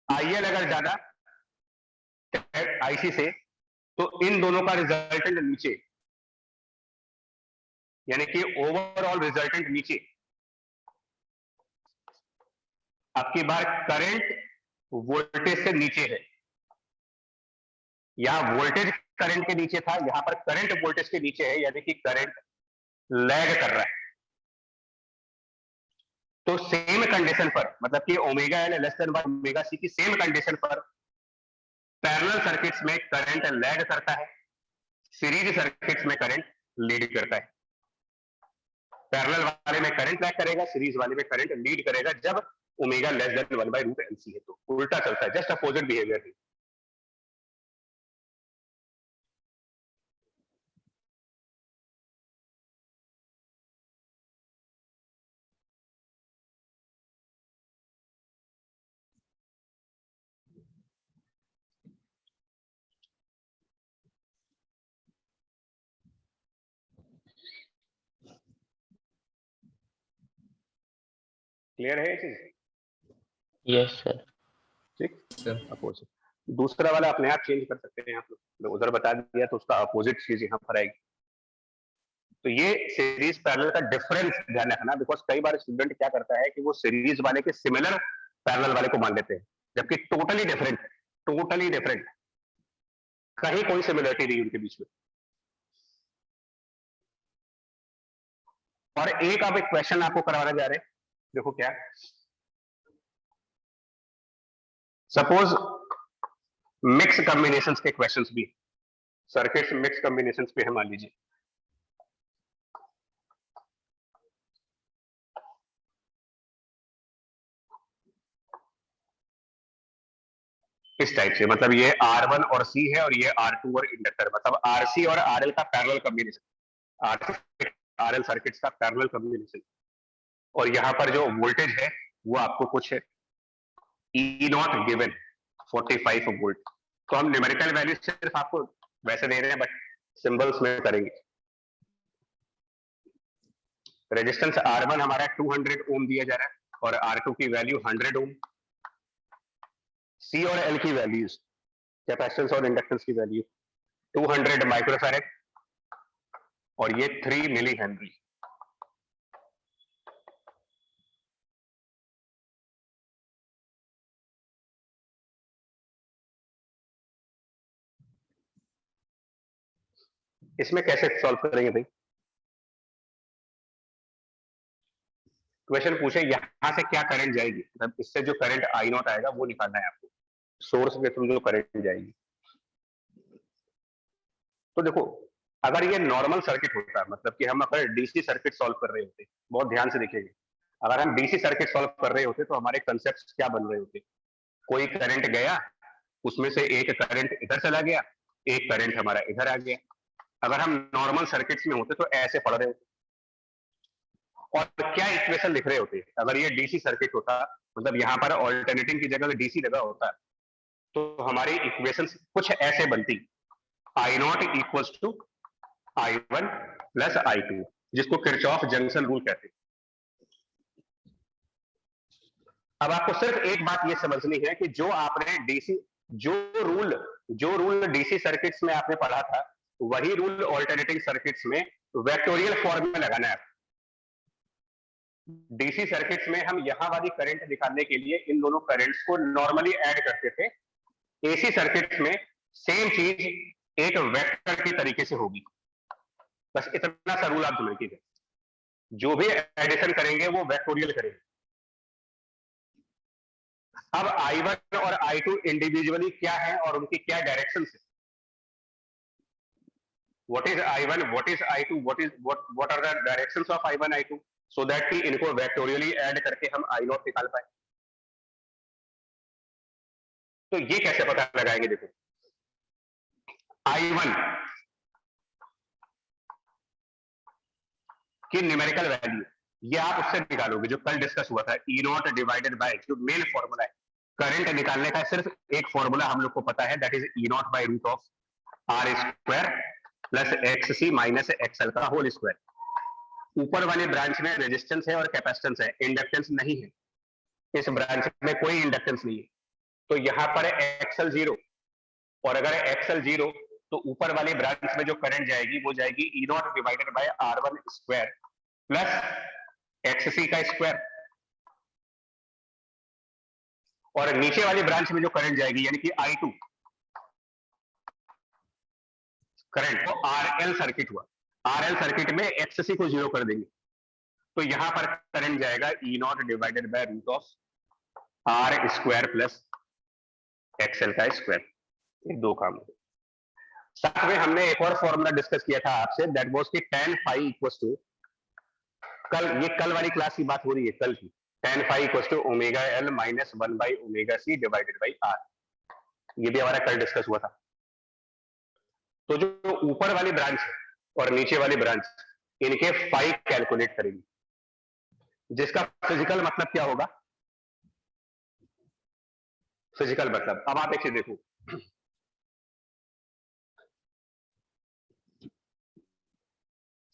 IL अगर ज्यादा IC से तो इन दोनों का रिजल्टेंट नीचे, यानी कि ओवरऑल रिजल्टेंट नीचे। आपकी बार करंट वोल्टेज से नीचे है, यहां वोल्टेज करंट के नीचे था, यहां पर करंट वोल्टेज के नीचे है, यानी कि करंट लैग कर रहा है। तो सेम कंडीशन पर, मतलब कि omega L less than omega C की सेम कंडीशन पर पैरेलल सर्किट्स में करंट लैग करता है, सीरीज सर्किट्स में करंट लीड करता है। पैरेलल वाले में करंट लैग करेगा, सीरीज वाले में करंट लीड करेगा जब ओमेगा लेस देन 1/√LC है। तो उल्टा चलता है, जस्ट अपोजिट बिहेवियर है। क्लियर है ये चीज? Yes sir. ठीक सर। अपोजिट दूसरा वाला अपने आप चेंज कर सकते हैं आप लोग, उधर बता दिया तो उसका अपोजिट चीज यहाँ पर आएगी। तो ये सीरीज पैरेलल का डिफरेंस ध्यान रखना, बिकॉज कई बार स्टूडेंट क्या करता है कि वो सीरीज वाले के सिमिलर पैरेलल वाले को मान लेते हैं, जबकि टोटली डिफरेंट, टोटली डिफरेंट, कहीं कोई सिमिलरिटी नहीं उनके बीच में। और एक आप एक क्वेश्चन आपको करवाना जा रहे हैं, देखो क्या, सपोज मिक्स कॉम्बिनेशंस के क्वेश्चंस भी, सर्किट्स मिक्स कॉम्बिनेशंस पे है मान लीजिए, इस टाइप से, मतलब ये R1 और C है और ये R2 और इंडक्टर, मतलब RC और RL का पैरेलल कॉम्बिनेशन, RL सर्किट्स का पैरेलल कॉम्बिनेशन। और यहाँ पर जो वोल्टेज है वो आपको कुछ E0 गिवन 45 वोल्ट। तो हम न्यूमेरिकल वैल्यू सिर्फ आपको वैसे दे रहे हैं, बट सिंबल्स में करेंगे। रेजिस्टेंस R1 हमारा 200 ओम दिया जा रहा है और R2 की वैल्यू 100 ओम। C और L की वैल्यूज, कैपेसिटेंस और इंडक्टेंस की वैल्यू 200 माइक्रोफैरेड और ये 3 मिली हेनरी। इसमें कैसे सॉल्व करेंगे भाई? क्वेश्चन पूछे यहां से क्या करंट जाएगी, मतलब इससे जो करंट I0 आएगा वो निकालना है आपको, सोर्स के थ्रू जो करंट जाएगी। तो देखो, अगर ये नॉर्मल सर्किट होता, मतलब कि हम अगर डीसी सर्किट सॉल्व कर रहे होते, बहुत ध्यान से देखिएगा, अगर हम डीसी सर्किट सॉल्व कर रहे होते तो हमारे कंसेप्ट क्या बन रहे होते? कोई करंट गया, उसमें से एक करंट इधर चला गया, एक करंट हमारा इधर आ गया। अगर हम नॉर्मल सर्किट्स में होते तो ऐसे पढ़ रहे होते। और क्या इक्वेशन लिख रहे होते अगर ये डीसी सर्किट होता, मतलब यहाँ पर ऑल्टरनेटिंग की जगह डीसी लगा होता, तो हमारी इक्वेशन कुछ ऐसे बनती, I0 equals to I1 plus I2, जिसको किरचॉफ जंक्शन रूल कहते हैं। अब आपको सिर्फ एक बात ये समझनी है कि जो आपने डीसी, जो रूल डीसी सर्किट्स में आपने पढ़ा था, वही रूल ऑल्टरनेटिंग सर्किट्स में वेक्टोरियल फॉर्म में लगाना है। डीसी सर्किट्स में हम यहां वाली करंट निकालने के लिए इन दोनों करंट्स को नॉर्मली ऐड करते थे। एसी सर्किट्स में सेम चीज एक वेक्टर की तरीके से होगी। बस इतना सा रूल आप समझ लीजिए, जो भी एडिशन करेंगे वो वेक्टोरियल करेंगे। अब I1 और I2 इंडिविजुअली क्या है और उनकी क्या डायरेक्शन है? What is I1, what is I2, what are the directions of I1, I2, so that कि इनको वेक्टोरियली ऐड करके हम I0 निकाल पाए। तो ये कैसे पता लगाएंगे? देखो, I1 की न्यूमेरिकल वैल्यू ये आप उससे निकालोगे जो कल डिस्कस हुआ था, E0 डिवाइडेड बाय, जो मेन फॉर्मूला है करंट निकालने का। सिर्फ एक फॉर्मूला हम लोग को पता है, that is E0 by root of R square plus XC minus XL का होल स्क्वायर। ऊपर वाले ब्रांच में रेजिस्टेंस है और कैपेसिटेंस है, इंडक्टेंस नहीं है। इस ब्रांच में कोई इंडक्टेंस नहीं है, तो यहाँ पर XL 0, और अगर XL 0 तो ऊपर वाली ब्रांच में जो करंट जाएगी वो जाएगी E0 divided bye R1 square plus XC का स्क्वायर, और नीचे वाली ब्रांच में जो करंट जाएगी यानी कि I2 करंट, तो RL सर्किट हुआ। RL सर्किट में XC को 0 कर देंगे, तो यहां पर करंट जाएगा E0 divided by root of R square plus XL का स्क्वायर। ये दो काम है। साथ में हमने एक और फॉर्मूला डिस्कस किया था आपसे, दैट वाज कि tan phi इक्वल्स टू, कल वाली क्लास की बात हो रही है, कल की, tan phi equals to omega L minus 1 by omega C divided by R। ये भी हमारा कल डिस्कस हुआ था। तो जो ऊपर वाली ब्रांच है और नीचे वाली ब्रांच, इनके फाई कैलकुलेट करेंगे, जिसका फिजिकल मतलब क्या होगा? फिजिकल मतलब, अब आप एक चीज देखो,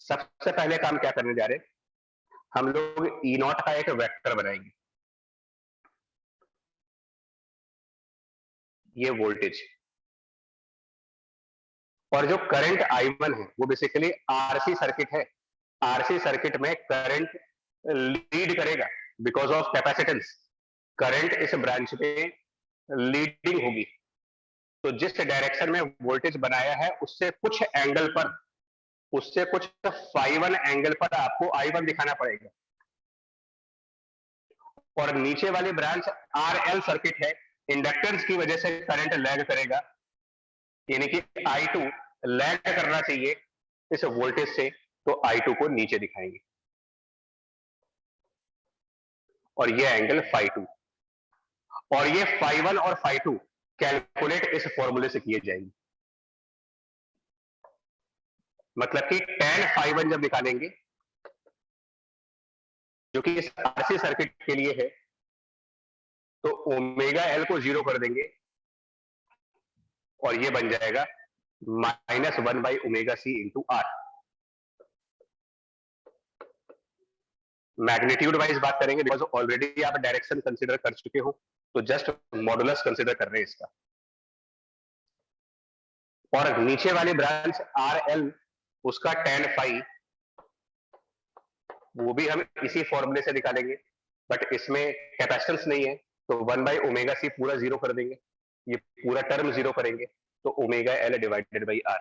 सबसे पहले काम क्या करने जा रहे हैं हम लोग? E0 का एक वेक्टर बनाएंगे, ये वोल्टेज, और जो करंट I1 है वो बेसिकली RC सर्किट है। RC सर्किट में करंट लीड करेगा बिकॉज ऑफ कैपेसिटेंस। करंट इस ब्रांच में लीडिंग होगी, तो जिस डायरेक्शन में वोल्टेज बनाया है उससे कुछ एंगल पर, उससे कुछ phi1 एंगल पर आपको I1 दिखाना पड़ेगा। और नीचे वाली ब्रांच RL सर्किट है, इंडक्टेंस की वजह से करंट लैग करेगा, यानी कि I2 लैग करना चाहिए इस वोल्टेज से, तो I2 को नीचे दिखाएंगे और ये एंगल φ2, और ये φ1 और φ2 कैलकुलेट इस फॉर्मूले से किए जाएंगे। मतलब कि tan φ1 जब निकालेंगे, जो कि इस आरसी सर्किट के लिए है, तो ओमेगा एल को 0 कर देंगे और ये बन जाएगा -1/ωc into are. Magnitude wise बात करेंगे, बिकॉज ऑलरेडी आप डायरेक्शन कंसीडर कर चुके हो, तो जस्ट मॉडुलस कंसीडर कर रहे हैं इसका। और नीचे वाली ब्रांच RL, उसका tan फाई, वो भी हम इसी फॉर्मूले से निकालेंगे, बट इसमें कैपेसिटेंस नहीं है, तो 1/ωc पूरा 0 कर देंगे, ये पूरा टर्म 0 करेंगे, तो omega L divided by R.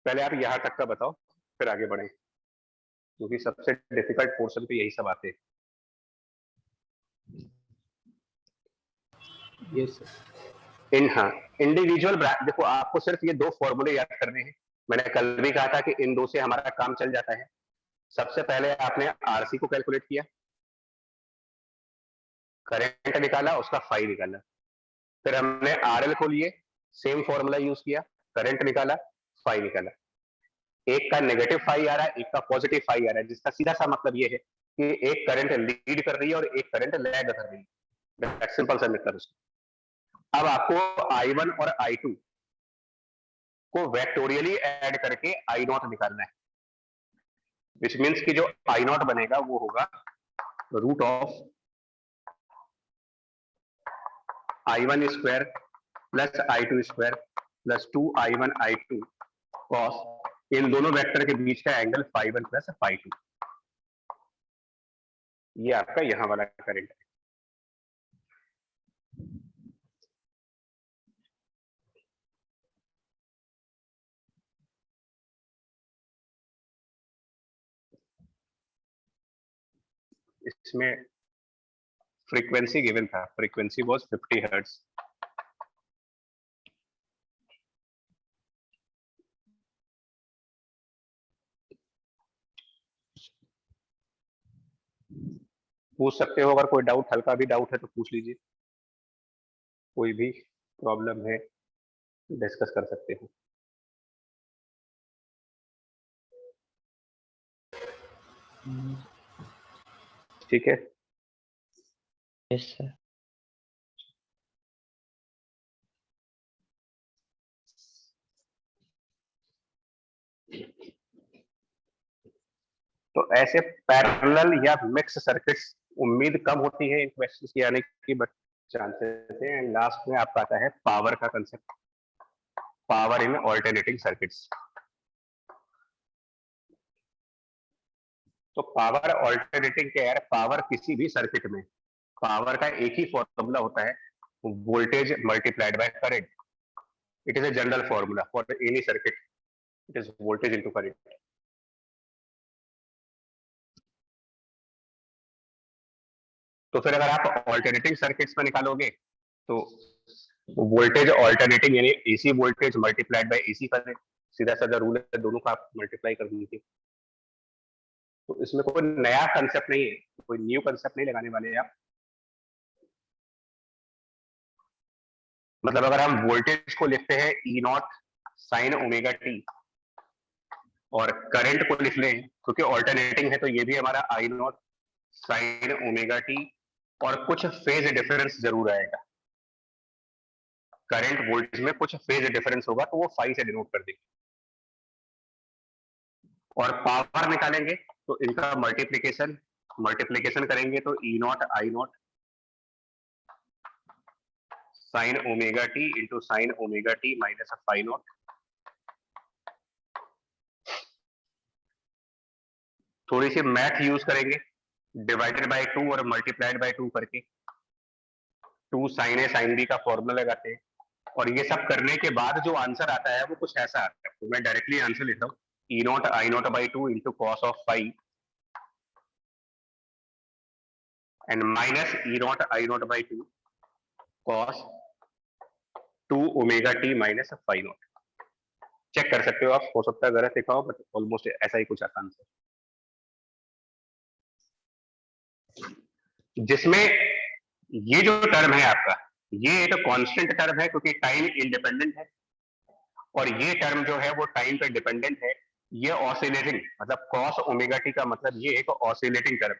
पहले आप यहां तक का बताओ, फिर आगे बढ़े, क्योंकि सबसे डिफिकल्ट पोर्शन पे यही सब आते हैं। Yes sir. इंडिविजुअल देखो, आपको सिर्फ ये 2 फॉर्मूले याद करने हैं। मैंने कल भी कहा था कि इन 2 से हमारा काम चल जाता है। सबसे पहले आपने आरसी को कैलकुलेट किया, करंट निकाला, उसका फाई निकाला, फिर हमने आरएल को लिए, सेम फॉर्मूला यूज किया, करंट निकाला, फाई निकाला। एक का नेगेटिव फाई आ रहा है, एक का पॉजिटिव फाई आ रहा है, जिसका सीधा सा मतलब ये है कि एक करंट लीड कर रही है और एक करंट लैग कर रही है। सिंपल सा मतलब उसका। अब आपको I1 और I2 को वेक्टोरियली ऐड करके I0 निकालना है, विच मीन्स कि जो I0 बनेगा वो होगा root of I1 square plus I2 square plus 2I1 I2 cos इन दोनों वेक्टर के बीच का एंगल φ1 प्लस φ2। ये आपका यहां वाला करंट है। इसमें फ्रीक्वेंसी गिवन था, फ्रीक्वेंसी वाज 50 हर्ट्ज। पूछ सकते हो, अगर कोई डाउट, हल्का भी डाउट है तो पूछ लीजिए, कोई भी प्रॉब्लम है डिस्कस कर सकते हो। ठीक है, यस सर। तो ऐसे पैरेलल या मिक्स सर्किट्स उम्मीद कम होती है इन क्वेश्चंस की आने की, बट चांसेस है। एंड लास्ट में आपका आता है पावर का concept, power in alternating circuits. तो पावर ऑल्टरनेटिंग क्या है? पावर किसी भी सर्किट में पावर का एक ही फॉर्मूला होता है, voltage multiplied by current. It is a general formula for any circuit, it is voltage into current. तो फिर अगर आप ऑल्टरनेटिंग सर्किट्स में निकालोगे तो वोल्टेज ऑल्टरनेटिंग यानी AC voltage multiplied by AC current, सीधा साधा रूल है, दोनों का आप मल्टीप्लाई कर दीजिए। तो इसमें कोई नया कंसेप्ट नहीं है, कोई न्यू कंसेप्ट नहीं लगाने वाले हैं आप। मतलब अगर हम वोल्टेज को लिखते हैं ई नॉट साइन ओमेगा टी और करंट को लिख लें, क्योंकि ऑल्टरनेटिंग है तो ये भी हमारा आई नॉट साइन ओमेगा टी, और कुछ फेज डिफरेंस जरूर आएगा, करंट वोल्टेज में कुछ फेज डिफरेंस होगा, तो वो फाई से डिनोट कर देंगे। और पावर निकालेंगे तो इनका मल्टीप्लीकेशन करेंगे तो E not I nought sine omega T into sine omega T minus phi nought. थोड़ी सी मैथ यूज करेंगे, डिवाइडेड बाय 2 और मल्टीप्लाइड बाय 2 करके 2 साइन ए साइन बी का फॉर्मूला लगाते हैं, और ये सब करने के बाद जो आंसर आता है वो कुछ ऐसा आता है। तो मैं डायरेक्टली आंसर लिखता हूँ, E naught I naught by 2 into cos of phi and minus E naught I naught by 2 cos 2 omega t minus phi naught. Check कर सकते हो आप, हो सकता है गलत लिखा हो, बट ऑलमोस्ट ऐसा ही कुछ आता आंसर, जिसमें ये जो टर्म है आपका, ये एक कांस्टेंट टर्म है क्योंकि टाइम इंडिपेंडेंट है, और ये टर्म जो है वो टाइम पे डिपेंडेंट है। ये ऑसिलेटिंग, मतलब cos ओमेगा टी का मतलब ये एक oscillating term.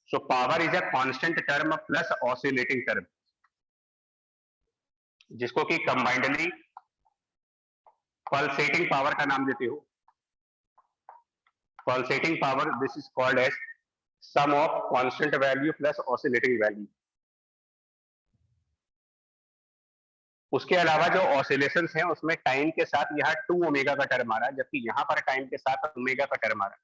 So power is a constant term plus oscillating term, जिसको कि कंबाइंडली पल्सेटिंग पावर का नाम देते हो। Pulsating power, this is called as sum of constant value plus oscillating value. उसके अलावा जो ऑसिलेशंस हैं उसमें टाइम के साथ यहाँ 2 ओमेगा का टर्म आ रहा है, जबकि यहाँ पर टाइम के साथ ओमेगा का टर्म आ रहा है,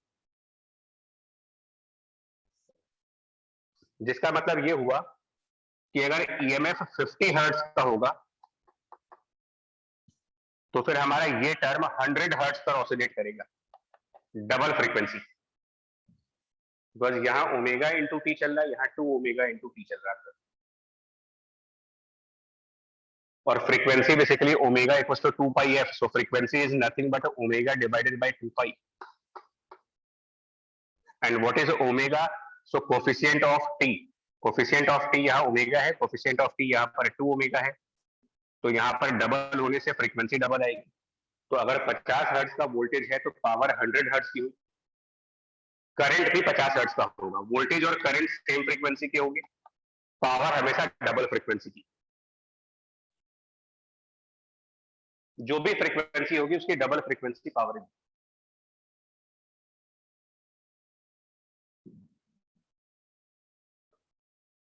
जिसका मतलब ये हुआ कि अगर ईएमएफ 50 हर्ट्ज का होगा तो फिर हमारा ये टर्म 100 हर्ट्ज पर ऑसिलेट करेगा, डबल फ्रीक्वेंसी, बिकॉज यहाँ ओमेगा इंटू टी चल रहा है, यहाँ 2 ओमेगा इंटू टी चल रहा है, और frequency basically omega equals to 2 pi F, so frequency is nothing but omega divided by 2 pi. And what is omega? So coefficient of T, coefficient of T यहाँ omega है, coefficient of T यहाँ पर 2 omega है, तो यहाँ पर double होने से फ्रीक्वेंसी डबल आएगी। तो अगर 50 हर्ट्ज का वोल्टेज है तो पावर 100 हर्ट्ज की होगी, करंट भी 50 हर्ट्ज का होगा, वोल्टेज और करंट सेम फ्रीक्वेंसी के होंगे, पावर हमेशा डबल फ्रीक्वेंसी की, जो भी फ्रीक्वेंसी होगी उसकी डबल फ्रीक्वेंसी पावर है।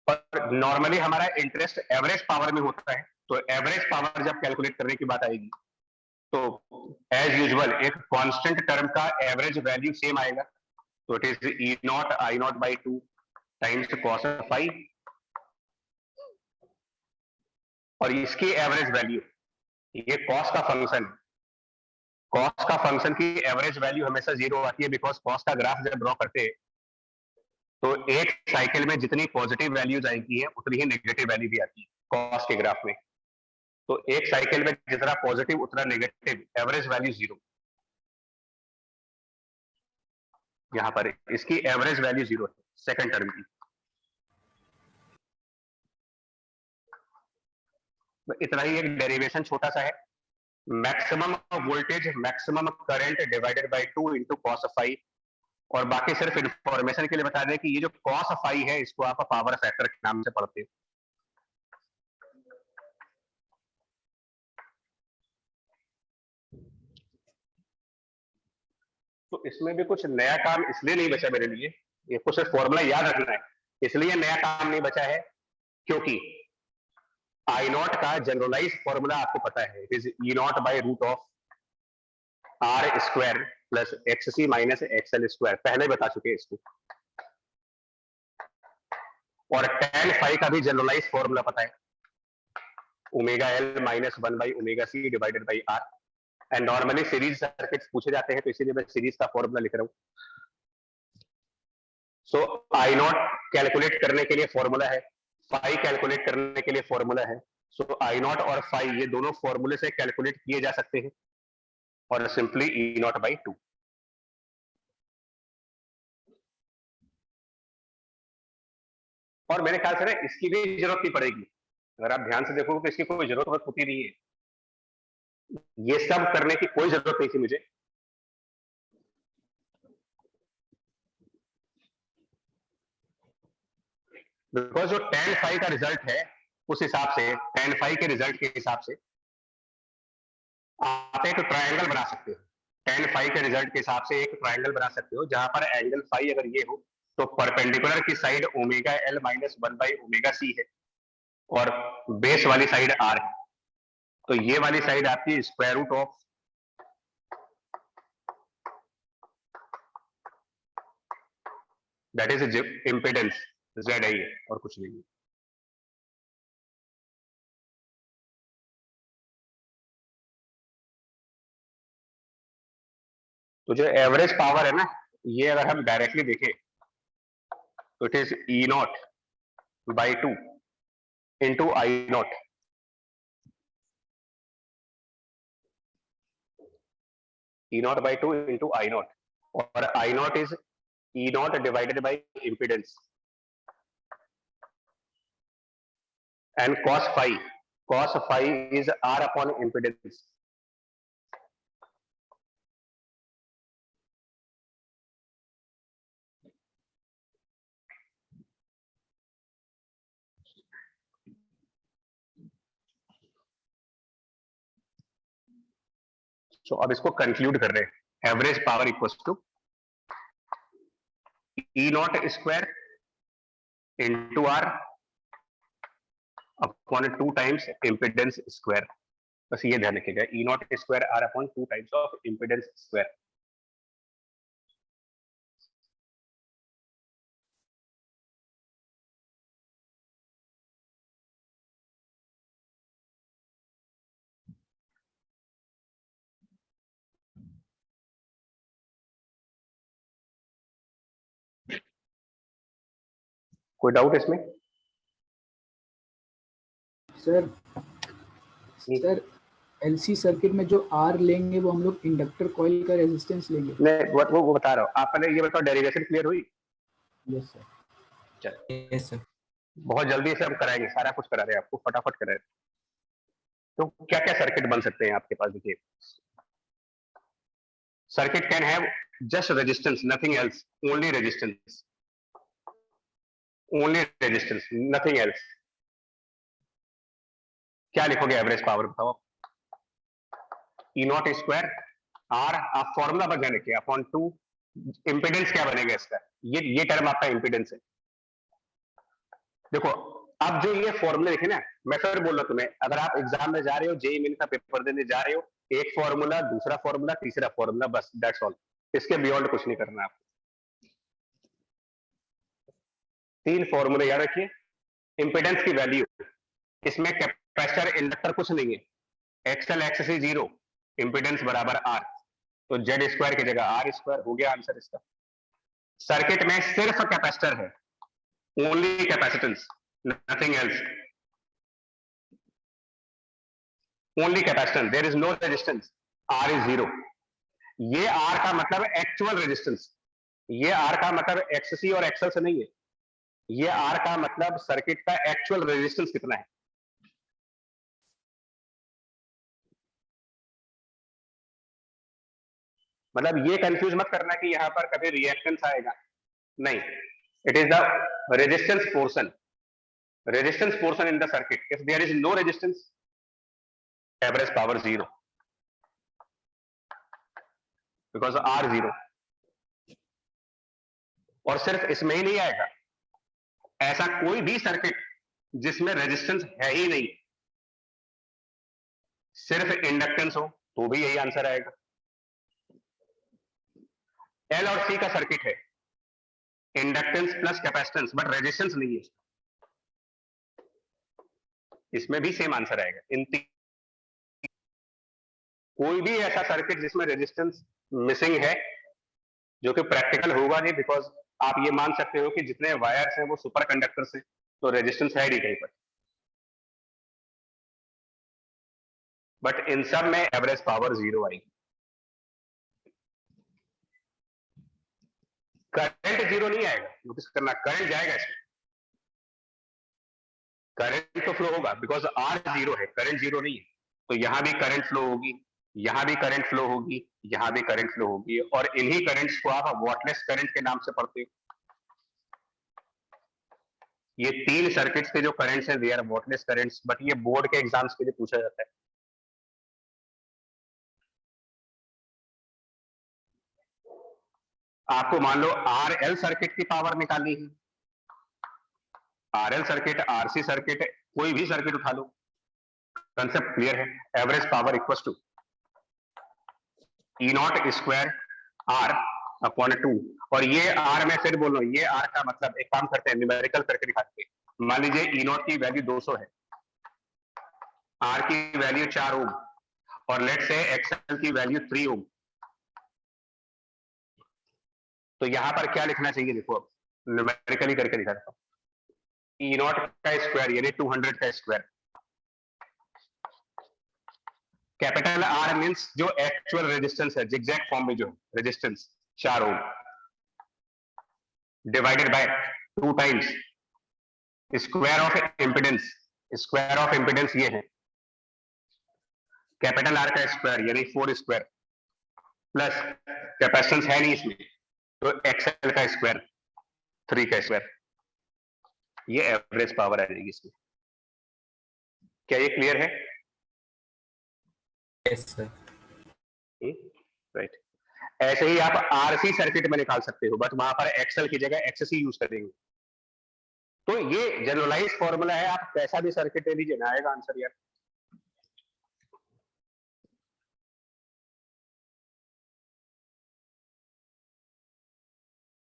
पर नॉर्मली हमारा इंटरेस्ट एवरेज पावर में होता है, तो एवरेज पावर जब कैलकुलेट करने की बात आएगी तो एज यूजुअल एक कांस्टेंट टर्म का एवरेज वैल्यू सेम आएगा, तो it is E not I naught by 2 times cos phi, और इसकी एवरेज वैल्यू, ये कॉस का फंक्शन, कॉस का फंक्शन की एवरेज वैल्यू हमेशा 0 आती है, बिकॉज कॉस का ग्राफ जब ड्रॉ करते हैं तो एक साइकिल में जितनी पॉजिटिव वैल्यूज आएगी है उतनी ही नेगेटिव वैल्यू भी आती है कॉस के ग्राफ में। तो एक साइकिल में जितना पॉजिटिव उतना नेगेटिव, एवरेज वैल्यू 0, यहां पर इसकी एवरेज वैल्यू 0 है सेकंड टर्म की। इतना ही एक डेरिवेशन छोटा सा है, maximum voltage maximum current divided by 2 into cos phi, और बाकी सिर्फ इंफॉर्मेशन के लिए बता दें कि ये जो कॉस फाई है इसको आप पावर फैक्टर के नाम से पढ़ते हैं। तो इसमें भी कुछ नया काम इसलिए नहीं बचा मेरे लिए, ये कुछ फॉर्मूला याद रखना है, इसलिए नया काम नहीं बचा है क्योंकि आई नॉट का जनरलाइज फॉर्मूला आपको पता है, it is E not by root of R square plus X C minus XL square, पहले बता चुके हैं इसको। और tan फाई का भी जनरलाइज फॉर्मूला पता है, omega L minus 1 by omega C divided by R, and normally series circuits पूछे जाते हैं तो इसीलिए मैं सीरीज का फॉर्मूला लिख रहा हूं। सो आई नॉट कैलकुलेट करने के लिए फॉर्मूला है, फाई कैलकुलेट करने के लिए फॉर्मूला है, सो आई नॉट और फाई ये दोनों फॉर्मूले से कैलकुलेट किए जा सकते हैं, और सिंपली ई नॉट बाई 2। और मेरे ख्याल से ना इसकी भी जरूरत नहीं पड़ेगी, अगर आप ध्यान से देखोगे तो इसकी कोई जरूरत होती नहीं है, ये सब करने की कोई जरूरत नहीं थी मुझे। बिकॉज जो tan फाई का रिजल्ट है उस हिसाब से, tan फाई के रिजल्ट के हिसाब से आप एक ट्रायंगल बना सकते हो, tan फाई के रिजल्ट के हिसाब से एक ट्रायंगल बना सकते हो जहां पर एंगल फाई अगर ये हो तो परपेंडिकुलर की side omega L minus 1 by omega C है और बेस वाली साइड आर है, तो ये वाली साइड आपकी square root of that is impedance Z I है और कुछ नहीं है। तो जो एवरेज पावर है ना, ये अगर हम डायरेक्टली देखें तो it is E not by 2 into I nought. E not by 2 into I nought, और I not is E not divided by impedance, and cos phi is r upon impedance। तो अब इसको कंक्लूड कर रहे हैं। Average power equals to E not square into R upon 2 times impedance square. बस ये ध्यान रखिएगा, E not square R upon 2 times of impedance square. कोई डाउट इसमें? सर एलसी सर्किट में जो आर लेंगे वो हम लोग इंडक्टर कॉइल का रेजिस्टेंस लेंगे। नहीं, वो बता रहा हूँ। आप पहले ये बताओ, डेरिवेशन क्लियर हुई? Yes sir. चल, यस सर। बहुत जल्दी से हम कराएंगे, सारा कुछ करा रहे हैं आपको, फटाफट करा रहे हैं। तो क्या क्या सर्किट बन सकते हैं आपके पास? देखिए, circuit can have just resistance, nothing else, only resistance, only resistance, nothing else. क्या लिखोगे एवरेज पावर बताओ? ई नॉट स्क्वायर आर, आप फॉर्मूला पर ध्यान रखिए, अपॉन 2 इंपिडेंस क्या बनेगा इसका, ये टर्म आपका इंपिडेंस है। देखो, अब जो ये फॉर्मूला देखे ना, मैं फिर बोल रहा हूं तुम्हें, अगर आप एग्जाम में जा रहे हो, जेईई मेन का पेपर देने जा रहे हो, एक फॉर्मूला, दूसरा फॉर्मूला, तीसरा फॉर्मूला, बस दैट्स ऑल। इसके बियॉन्ड कुछ नहीं करना आपको। 3 फॉर्मूले याद रखिए। इंपिडेंस की वैल्यू, इसमें कैपेसिटर इंडक्टर कुछ नहीं है, एक्सएल एक्ससी 0, इंपिडेंस बराबर आर, तो जेड स्क्वायर की जगह आर स्क्वायर, हो गया आंसर इसका। सर्किट में सिर्फ कैपेसिटर है, only capacitance, nothing else, only capacitance, there is no resistance, R is 0। ये आर का मतलब एक्चुअल रेजिस्टेंस, ये आर का मतलब एक्ससी और एक्सएल से नहीं है, ये आर का मतलब सर्किट का एक्चुअल रेजिस्टेंस कितना है। मतलब ये कंफ्यूज मत करना कि यहां पर कभी रिएक्टेंस आएगा, नहीं, it is the resistance portion, resistance portion in the circuit. If there is no resistance, average power 0, because R 0। और सिर्फ इसमें ही नहीं आएगा, ऐसा कोई भी सर्किट जिसमें रेजिस्टेंस है ही नहीं, सिर्फ इंडक्टेंस हो, तो भी यही आंसर आएगा। एल और सी का सर्किट है, inductance plus capacitance, but resistance नहीं है, इसमें भी सेम आंसर आएगा। कोई भी ऐसा सर्किट जिसमें रेजिस्टेंस मिसिंग है, जो कि प्रैक्टिकल होगा नहीं, बिकॉज आप ये मान सकते हो कि जितने वायर्स हैं वो सुपर कंडक्टर्स हैं, तो रेजिस्टेंस है नहीं कहीं पर। बट इन सब में एवरेज पावर 0 आएगी। करंट 0 नहीं आएगा, नोटिस करना, करंट जाएगा इसमें, करंट तो फ्लो होगा, बिकॉज आर 0 है, करंट 0 नहीं है, तो यहां भी करंट फ्लो होगी, यहां भी करंट फ्लो होगी, यहां भी करंट फ्लो होगी, और इन्हीं करंट्स को आप वॉटलेस करंट के नाम से पढ़ते हो। ये 3 सर्किट्स के जो करंट्स हैं, they are wattless currents, but ये बोर्ड के एग्जाम्स के लिए पूछा जाता है। आपको मान लो आरएल सर्किट की पावर निकालनी है, आरएल सर्किट, आरसी सर्किट, कोई भी सर्किट उठा लो, कंसेप्ट क्लियर है। Average power equals to E not square R upon 2, और ये आर में फिर बोलो, ये आर का मतलब, एक काम करते हैं, न्यूमेरिकल करके दिखाते हैं। मान लीजिए ई नॉट की वैल्यू 200 है, आर की वैल्यू 4 ओम, और लेट से एक्सएल की वैल्यू 3 ओम। तो यहां पर क्या लिखना चाहिए, देखो अब न्यूमेरिकली करके दिखा देता हूं। ई नॉट का स्क्वायर यानी 200 का स्क्वायर, कैपिटल आर मींस जो एक्चुअल रेजिस्टेंस है, जिगजैग फॉर्म में जो resistance 4 ohm, divided by 2 times square of impedance. Square of impedance ये है कैपिटल आर का स्क्वायर यानी 4 स्क्वायर, प्लस कैपेसिटेंस है नहीं इसमें तो एक्सएल का स्क्वायर 3 का स्क्वायर, ये एवरेज पावर आ जाएगी इसमें। क्या ये क्लियर है? Yes sir. राइट। ऐसे ही आप आरसी सर्किट में निकाल सकते हो, बट वहां पर एक्सएल की जगह एक्ससी यूज करेंगे। तो ये जनरलाइज फॉर्मूला है, आप कैसा भी सर्किट ले लीजिए ना आएगा आंसर यार।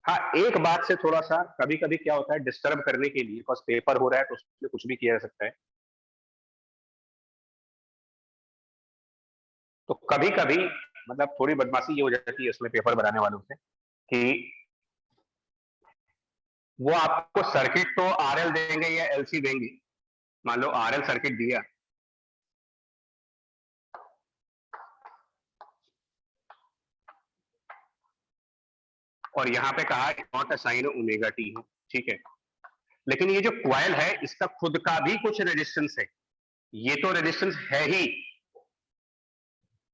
हाँ, एक बात से थोड़ा सा कभी कभी क्या होता है, डिस्टर्ब करने के लिए, बस पेपर हो रहा है तो उसमें कुछ भी किया जा सकता है। तो कभी कभी मतलब थोड़ी बदमाशी ये हो जाती है उसमें पेपर बनाने वालों से कि वो आपको सर्किट तो आरएल देंगे या एलसी देंगे। मान लो आरएल सर्किट दिया, और यहां पे कहा नॉट असाइन ओमेगा टी है, ठीक है, लेकिन ये जो क्वाइल है इसका खुद का भी कुछ रेजिस्टेंस है। ये तो रेजिस्टेंस है ही,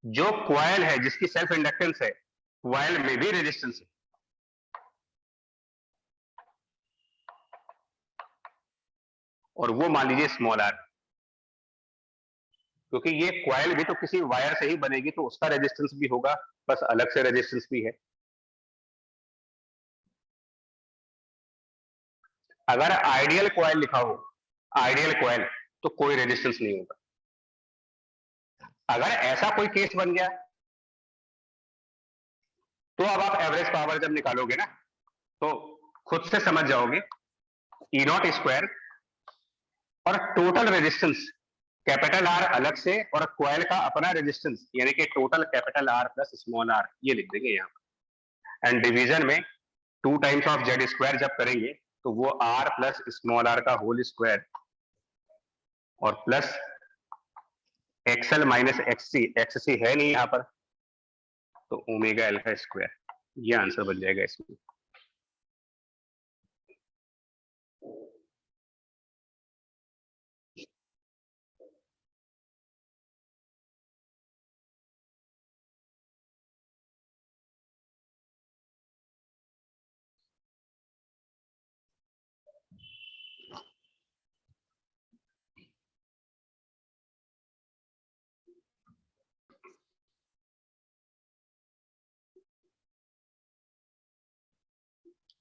जो क्वाइल है जिसकी सेल्फ इंडक्टेंस है, क्वाइल में भी रेजिस्टेंस है। और वो मान लीजिए स्मॉल आर, क्योंकि ये क्वाइल भी तो किसी वायर से ही बनेगी तो उसका रेजिस्टेंस भी होगा, बस अलग से रेजिस्टेंस भी है। अगर आइडियल क्वाइल लिखा हो, आइडियल क्वाइल, तो कोई रेजिस्टेंस नहीं होगा। अगर ऐसा कोई केस बन गया तो अब आप एवरेज पावर जब निकालोगे ना तो खुद से समझ जाओगे, ई नॉट स्क्वायर और टोटल रेजिस्टेंस कैपिटल आर अलग से और क्वाइल का अपना रेजिस्टेंस यानी कि total capital R plus small R, ये लिख देंगे यहां पर। एंड डिवीजन में 2 टाइम्स ऑफ जेड स्क्वायर जब करेंगे तो वो आर प्लस स्मॉल आर का होल स्क्वायर और प्लस एक्सएल माइनस एक्ससी, एक्ससी है नहीं यहां पर तो ओमेगा एल का स्क्वायर, ये आंसर बन जाएगा इसमें।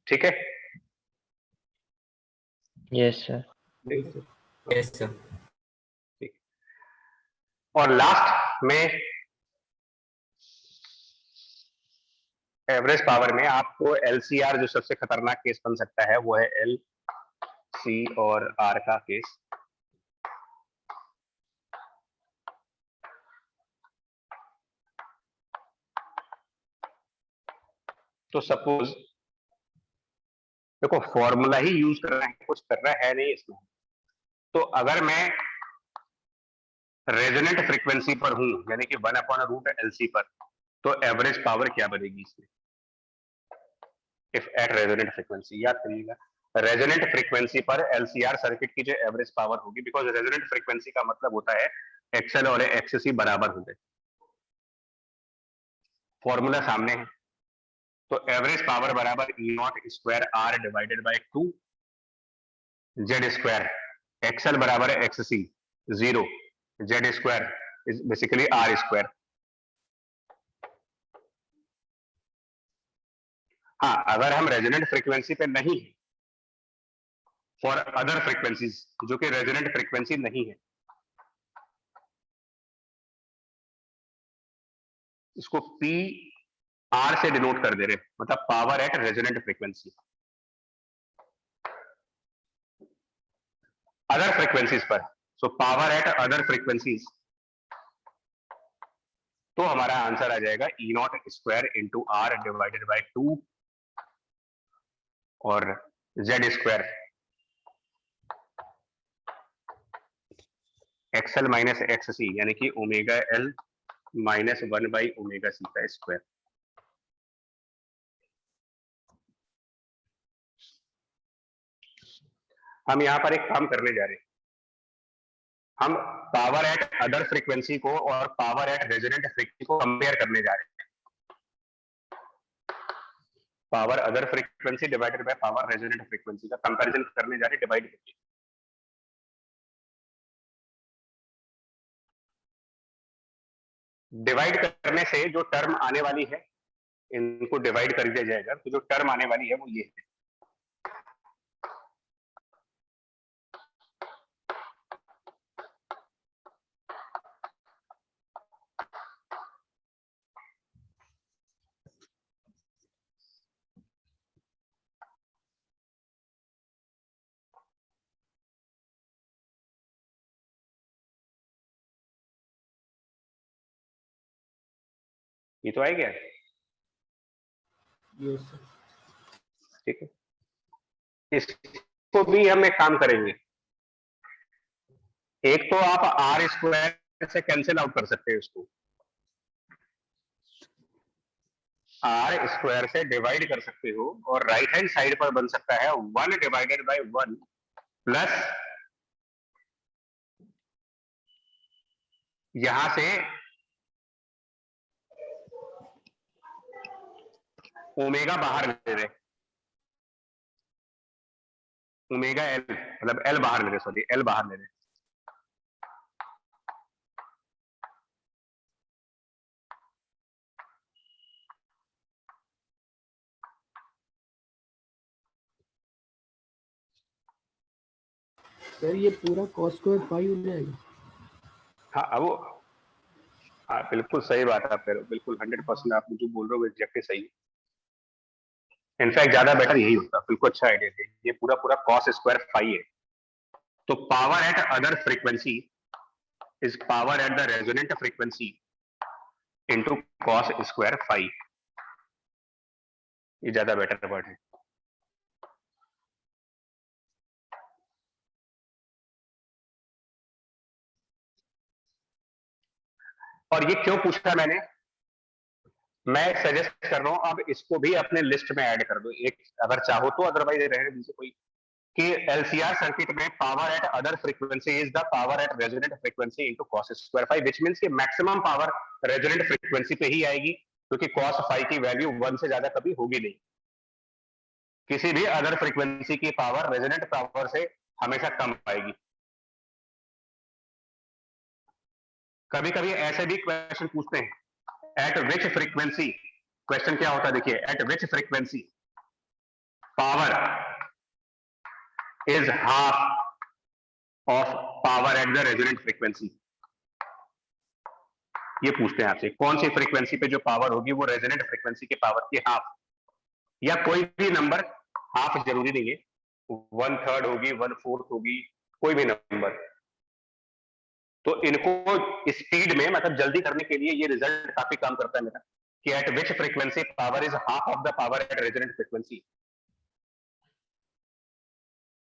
ठीक है, यस सर। Yes sir. ठीक। और लास्ट में एवरेज पावर में आपको एलसीआर, जो सबसे खतरनाक केस बन सकता है वो है एल सी और आर का केस। तो सपोज देखो फॉर्मूला ही यूज कर रहे हैं, कुछ कर रहा है नहीं इसमें। तो अगर मैं रेजोनेंट फ्रीक्वेंसी पर हूं यानी कि 1/√LC पर, तो एवरेज पावर क्या बनेगी इसमें इफ एट रेजोनेंट फ्रीक्वेंसी? याद करिएगा, रेजोनेंट फ्रीक्वेंसी पर एलसीआर सर्किट की जो एवरेज पावर होगी, बिकॉज रेजोनेंट फ्रीक्वेंसी का मतलब होता है एक्सएल और एक्ससी बराबर होंगे। फॉर्मूला सामने है, तो एवरेज पावर बराबर E not square R divided by 2 Z square, XL बराबर है XC 0, Z square is basically R square. हाँ, अगर हम रेजोनेंट फ्रीक्वेंसी पे नहीं है, फॉर अदर फ्रीक्वेंसीज जो कि रेजोनेंट फ्रीक्वेंसी नहीं है, इसको पी आर से डिनोट कर दे रहे, मतलब power at resonant frequency. Other frequencies पर, so power at other frequencies, तो हमारा आंसर आ जाएगा E not square into R divided by 2 और Z square XL minus X C, यानी कि omega L minus 1 omega C का स्क्वायर। हम यहां पर एक काम करने जा रहे हैं, हम पावर एट अदर फ्रीक्वेंसी को और पावर एट रेजोनेंट फ्रीक्वेंसी को कंपेयर करने जा रहे हैं। Power other frequency divided by power resonant frequency का कंपैरिजन करने जा रहे हैं डिवाइड करके। डिवाइड करने से जो टर्म आने वाली है, इनको डिवाइड कर दिया जाएगा तो जो टर्म आने वाली है वो ये है। ये तो आएगा, यस सर। ठीक है। इसको भी हम एक काम करेंगे, एक तो आप आर स्क्वायर से कैंसिल आउट कर सकते हैं, इसको आर स्क्वायर से डिवाइड कर सकते हो और राइट हैंड साइड पर बन सकता है 1 डिवाइडेड बाय 1 प्लस यहां से ओमेगा बाहर ले रहे, ओमेगा एल मतलब एल बाहर ले रहे, सॉरी एल बाहर ले रहे। सर ये पूरा cos स्क्वायर पाई हो जाएगा। हाँ अब वो, हाँ बिल्कुल सही बात है, आप कह रहे हो, बिल्कुल 100% आप जो बोल रहे हो एग्जैक्टली सही है। इनफैक्ट ज्यादा बेटर यही होता, बिल्कुल अच्छा आइडिया है। ये पूरा पूरा cos स्क्वायर फाई है, तो power at other frequency is power at the resonant frequency into cos square phi. ये ज्यादा बेटर वर्ड है। और ये क्यों पूछा मैंने, मैं सजेस्ट कर रहा हूं अब इसको भी अपने लिस्ट में ऐड कर दो एक, अगर चाहो तो, अदरवाइज रहने दीजिए कोई, कि एलसीआर सर्किट में power at other frequency is the power at resonant frequency into cos square phi, which means कि मैक्सिमम पावर रेजोनेंट फ्रीक्वेंसी पे ही आएगी, क्योंकि cos फाई की वैल्यू 1 से ज्यादा कभी होगी नहीं। किसी भी अदर फ्रीक्वेंसी की पावर रेजोनेंट पावर से हमेशा कम आएगी। कभी कभी ऐसे भी क्वेश्चन पूछते हैं, एट विच फ्रीक्वेंसी, क्वेश्चन क्या होता है देखिए, eight which frequency power is half of power at the resonant frequency. ये पूछते हैं आपसे, कौन सी फ्रीक्वेंसी पे जो पावर होगी वो रेजोनेंट फ्रीक्वेंसी के पावर की हाफ, या कोई भी नंबर, हाफ जरूरी नहीं है, 1/3 होगी, 1/4 होगी, कोई भी नंबर। तो इनको स्पीड में मतलब जल्दी करने के लिए ये रिजल्ट काफी काम करता है मेरा, कि at which frequency power is half of the power at resonant frequency.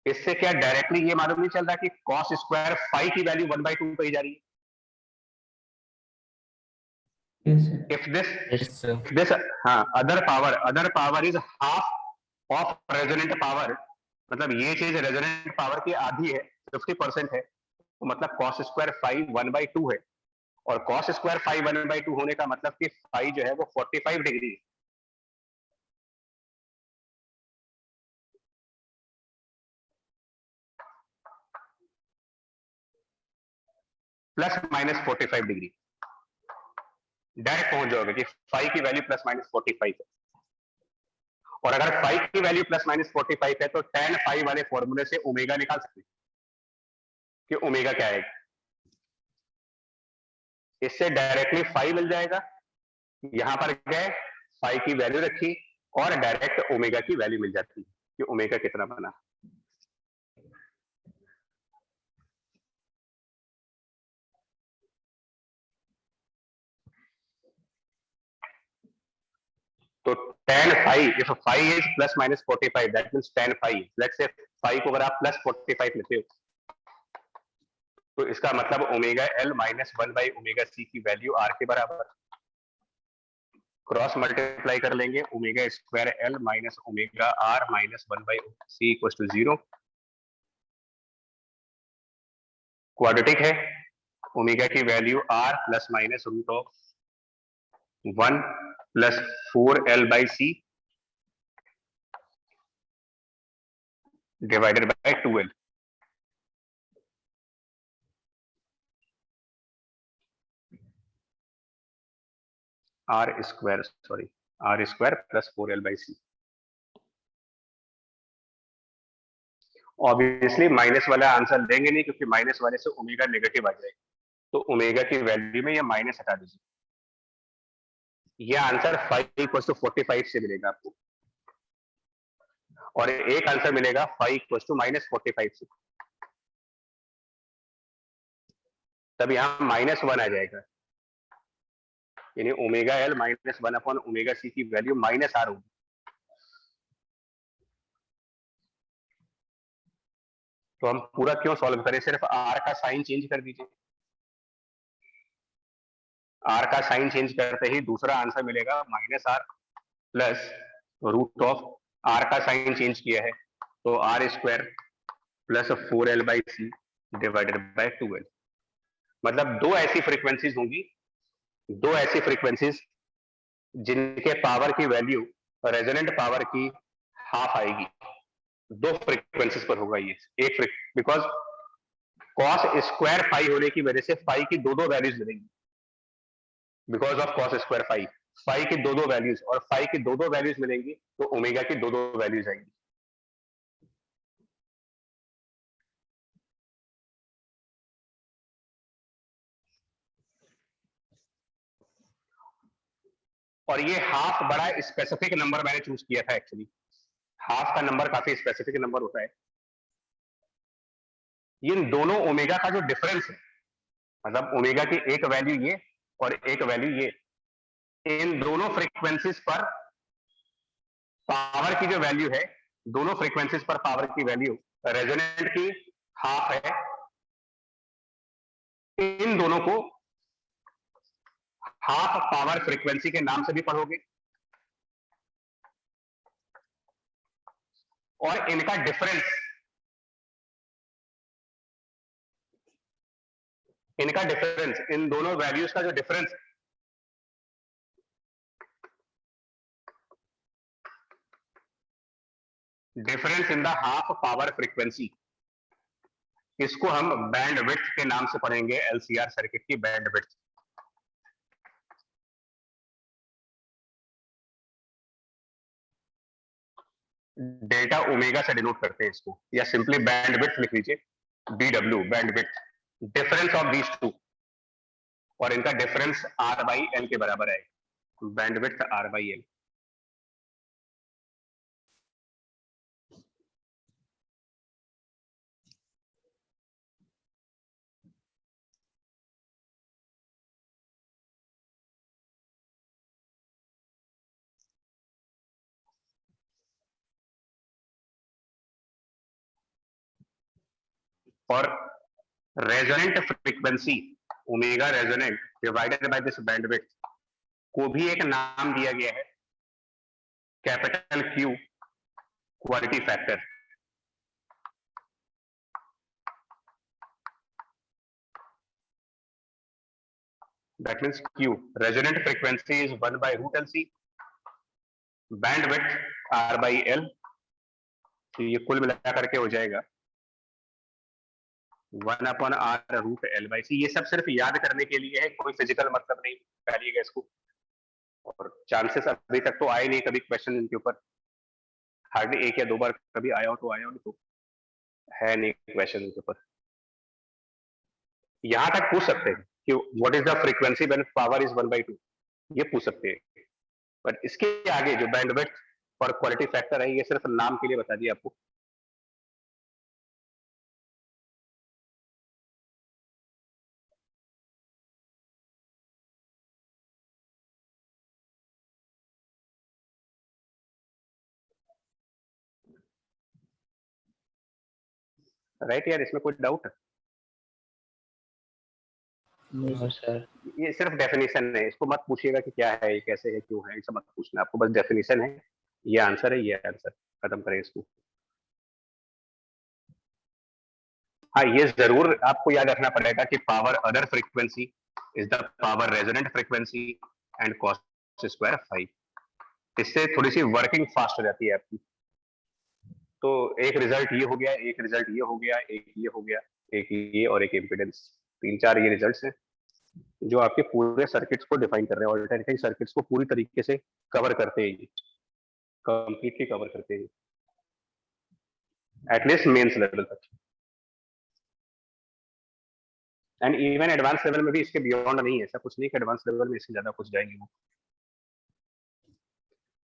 इससे क्या डायरेक्टली ये मालूम नहीं चल रहा कि cos स्क्वायर फाई की वैल्यू 1/2 पे ही जा रही है। if this Yes, sir. हाँ other power is half of resonant power, मतलब ये चीज रेजोनेंट पावर की आधी है, 50% है, तो मतलब cos स्क्वायर फाई 1/2 है, और cos स्क्वायर फाई 1/2 होने का मतलब कि फाई जो है वो 45 डिग्री है। प्लस माइनस 45 डिग्री डायरेक्ट पहुंच जाओगे कि फाई की वैल्यू प्लस माइनस 45 है। और अगर फाई की वैल्यू प्लस माइनस 45 है तो tan फाई वाले फॉर्मूले से ओमेगा निकाल सकते हैं कि ओमेगा क्या है। इससे डायरेक्टली फाई मिल जाएगा, यहां पर गए फाई की वैल्यू रखी और डायरेक्ट ओमेगा की वैल्यू मिल जाती है कि ओमेगा कितना बना। तो tan phi, if phi is plus minus 45, that means tan phi, let's say phi को अगर आप plus 45 लेते हो तो इसका मतलब omega L minus 1 by omega C की वैल्यू आर के बराबर, क्रॉस मल्टीप्लाई कर लेंगे, omega square L minus omega R minus 1 by C equal to 0, quadratic है, ओमेगा की value R plus minus root of 1 plus 4 L by C divided by 2l। R square plus 4l by C. Obviously minus वाला answer देंगे नहीं क्योंकि minus वाले से omega negative आ जाएगा, तो ओमेगा की वैल्यू में ये माइनस हटा दीजिए। ये आंसर 5 इक्वल टू 45 से मिलेगा आपको, और एक आंसर मिलेगा 5 इक्वल टू माइनस 45 से, तब यहां माइनस 1 आ जाएगा, यानी omega L minus 1 upon omega C की वैल्यू माइनस आर होगी। तो हम पूरा क्यों सॉल्व करें, सिर्फ आर का साइन चेंज कर दीजिए, आर का साइन चेंज करते ही दूसरा आंसर मिलेगा minus R plus root of, R का साइन चेंज किया है तो R square plus 4l by C divided by 2l। मतलब दो ऐसी फ्रीक्वेंसीज होंगी, दो ऐसी फ्रीक्वेंसीज जिनके पावर की वैल्यू रेजोनेंट पावर की हाफ आएगी, दो फ्रीक्वेंसीज पर होगा ये एक बिकॉज कॉस स्क्वायर फाई होने की वजह से फाई की दो वैल्यूज मिलेंगी, because of cos square phi, phi की दो वैल्यूज, और फाई की दो वैल्यूज मिलेंगी तो ओमेगा की दो वैल्यूज आएंगी। और ये हाफ बड़ा स्पेसिफिक नंबर मैंने चूज किया था, एक्चुअली हाफ का नंबर काफी स्पेसिफिक नंबर होता है। इन दोनों ओमेगा का जो डिफरेंस है, मतलब ओमेगा की एक वैल्यू ये और एक वैल्यू ये, इन दोनों फ्रीक्वेंसीज पर पावर की जो वैल्यू है, दोनों फ्रीक्वेंसीज पर पावर की वैल्यू रेजोनेंट की हाफ है। इन दोनों को हाफ पावर फ्रीक्वेंसी के नाम से भी पढ़ोगे, और इनका डिफरेंस, इन दोनों वैल्यूज का जो difference, difference in the half power frequency, इसको हम बैंड विड्थ के नाम से पढ़ेंगे, एलसीआर सर्किट की बैंड विड्थ। डेल्टा ओमेगा से डिनोट करते हैं इसको, या सिंपली बैंड विड्थ लिख लीजिए, BW band width, difference of these two, और इनका डिफरेंस R बाई एल के बराबर है, band width R by L. और resonant frequency omega resonant divided by this bandwidth को भी एक नाम दिया गया है, capital Q quality factor. That means Q resonant frequency is 1 by root LC, bandwidth R by L, तो ये कुल मिला करके हो जाएगा 1 upon R root L by C। ये सब सिर्फ याद करने के लिए है, कोई फिजिकल मतलब नहीं करिएगा इसको, और चांसेस अभी तक तो आए नहीं कभी क्वेश्चन इनके ऊपर, हार्डली एक या दो बार कभी आया हो तो आया हो, नहीं तो है नहीं क्वेश्चन इनके ऊपर। यहां तक पूछ सकते हैं कि what is the frequency when power is 1/2, ये पूछ सकते हैं, बट इसके आगे जो बैंडविड्थ और क्वालिटी फैक्टर है ये सिर्फ नाम के लिए बता दिया आपको। राइट यार, इसमें कोई डाउट है? No sir. ये सिर्फ डेफिनेशन है, इसको मत पूछिएगा कि क्या है, ये कैसे है, क्यों है, ये सब मत पूछना, आपको बस डेफिनेशन है, ये आंसर है, ये आंसर, खत्म करें इसको। हाँ, ये जरूर आपको याद रखना पड़ेगा कि power other frequency is the power resonant frequency and cos square phi. इससे थोड़ी सी वर्किंग फास्ट हो जाती है आपकी। तो एक रिजल्ट ये हो गया, एक रिजल्ट ये हो गया, एक ये हो गया, एक ये और एक इम्पीडेंस, 3-4 ये रिजल्ट्स हैं जो आपके पूरे सर्किट्स को डिफाइन कर रहे हैं, ऑल्टरनेटिंग सर्किट्स को पूरी तरीके से कवर करते हैं, कंप्लीटली कवर करते हैं, एटलीस्ट मेंस लेवल तक। एंड इवन एडवांस लेवल में भी इसके बियॉन्ड नहीं है, ऐसा कुछ नहीं कि एडवांस लेवल में इससे ज्यादा कुछ जाएंगे वो।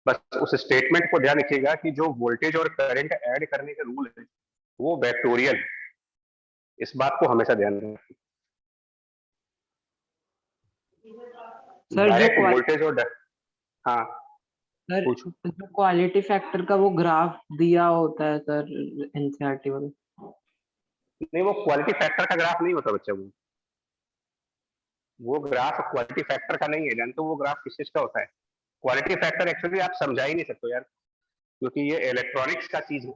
बस उस स्टेटमेंट को ध्यान रखिएगा कि जो वोल्टेज और करंट ऐड करने के रूल है वो वेक्टोरियल है, इस बात को हमेशा ध्यान रखिए। सर डायरेक्ट जो वोल्टेज और हाँ सर पूछो। जो क्वालिटी फैक्टर का वो ग्राफ दिया होता है सर एनसीईआरटी में। नहीं, वो क्वालिटी फैक्टर का ग्राफ नहीं होता बच्चा, वो ग्राफ क्वालिटी फैक्टर का नहीं है, जानते हो वो ग्राफ किस चीज का होता है? क्वालिटी फैक्टर एक्चुअली आप समझा ही नहीं सकते यार, क्योंकि ये इलेक्ट्रॉनिक्स का चीज है।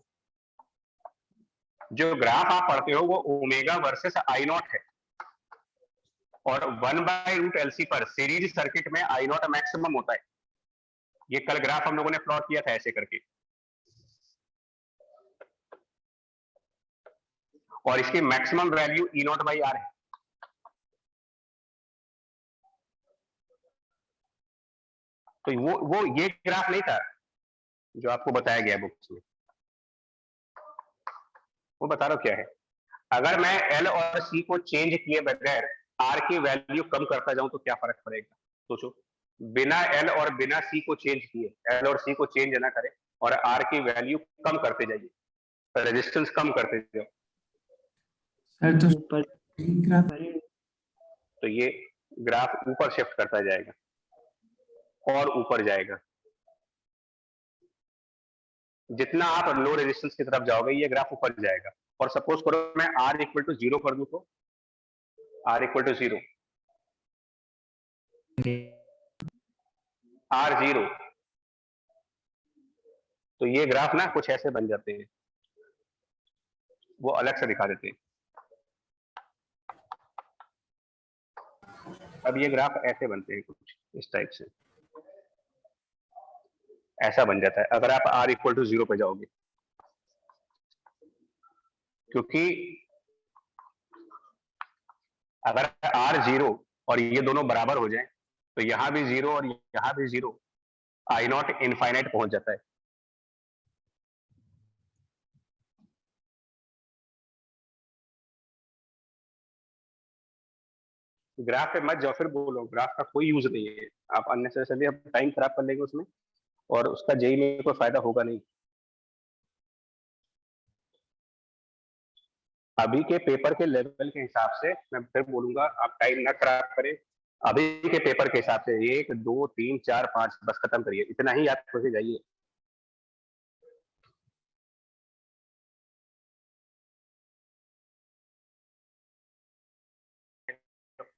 जो ग्राफ आप पढ़ते हो वो ओमेगा वर्सेस आई नॉट है, और 1/√LC पर सीरीज सर्किट में आई नॉट मैक्सिमम होता है। ये कल ग्राफ हम लोगों ने प्लॉट किया था ऐसे करके, और इसकी मैक्सिमम वैल्यू E0/R है। तो वो ये ग्राफ नहीं था जो आपको बताया गया बुक्स में, वो बता रहा हूं क्या है। अगर मैं L और C को चेंज किए बगैर R की वैल्यू कम करता जाऊं तो क्या फर्क पड़ेगा? सोचो, बिना L और बिना C को चेंज किए, L और C को चेंज ना करें और R की वैल्यू कम करते जाइए, रेजिस्टेंस कम करते जाओ, सर तो ये ग्राफ ऊपर शिफ्ट करता जाएगा और ऊपर जाएगा। जितना आप लो रेजिस्टेंस की तरफ जाओगे ये ग्राफ ऊपर जाएगा। और सपोज करो मैं R = 0 कर दूं, तो R = 0, R 0, तो ये ग्राफ ना कुछ ऐसे बन जाते हैं, वो अलग से दिखा देते हैं। अब ये ग्राफ ऐसे बनते हैं कुछ इस टाइप से, ऐसा बन जाता है अगर आप R = 0 पे जाओगे, क्योंकि अगर R 0 और ये दोनों बराबर हो जाएं तो यहां भी 0 और यहां भी 0, I0 इनफाइनाइट पहुंच जाता है। ग्राफ पे मत जाओ, फिर बोलो ग्राफ का कोई यूज नहीं है, आप अननेसेसरली अब टाइम खराब कर लेंगे उसमें, और उसका जेई में कोई फायदा होगा नहीं। अभी के पेपर के लेवल के हिसाब से मैं फिर बोलूंगा, आप टाइम ना खराब करें, अभी के पेपर के हिसाब से 1 2 3 4 5 बस खत्म करिए, इतना ही याद करके जाइए।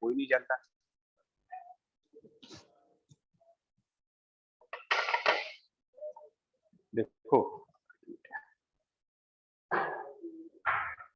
कोई नहीं जानता। देखो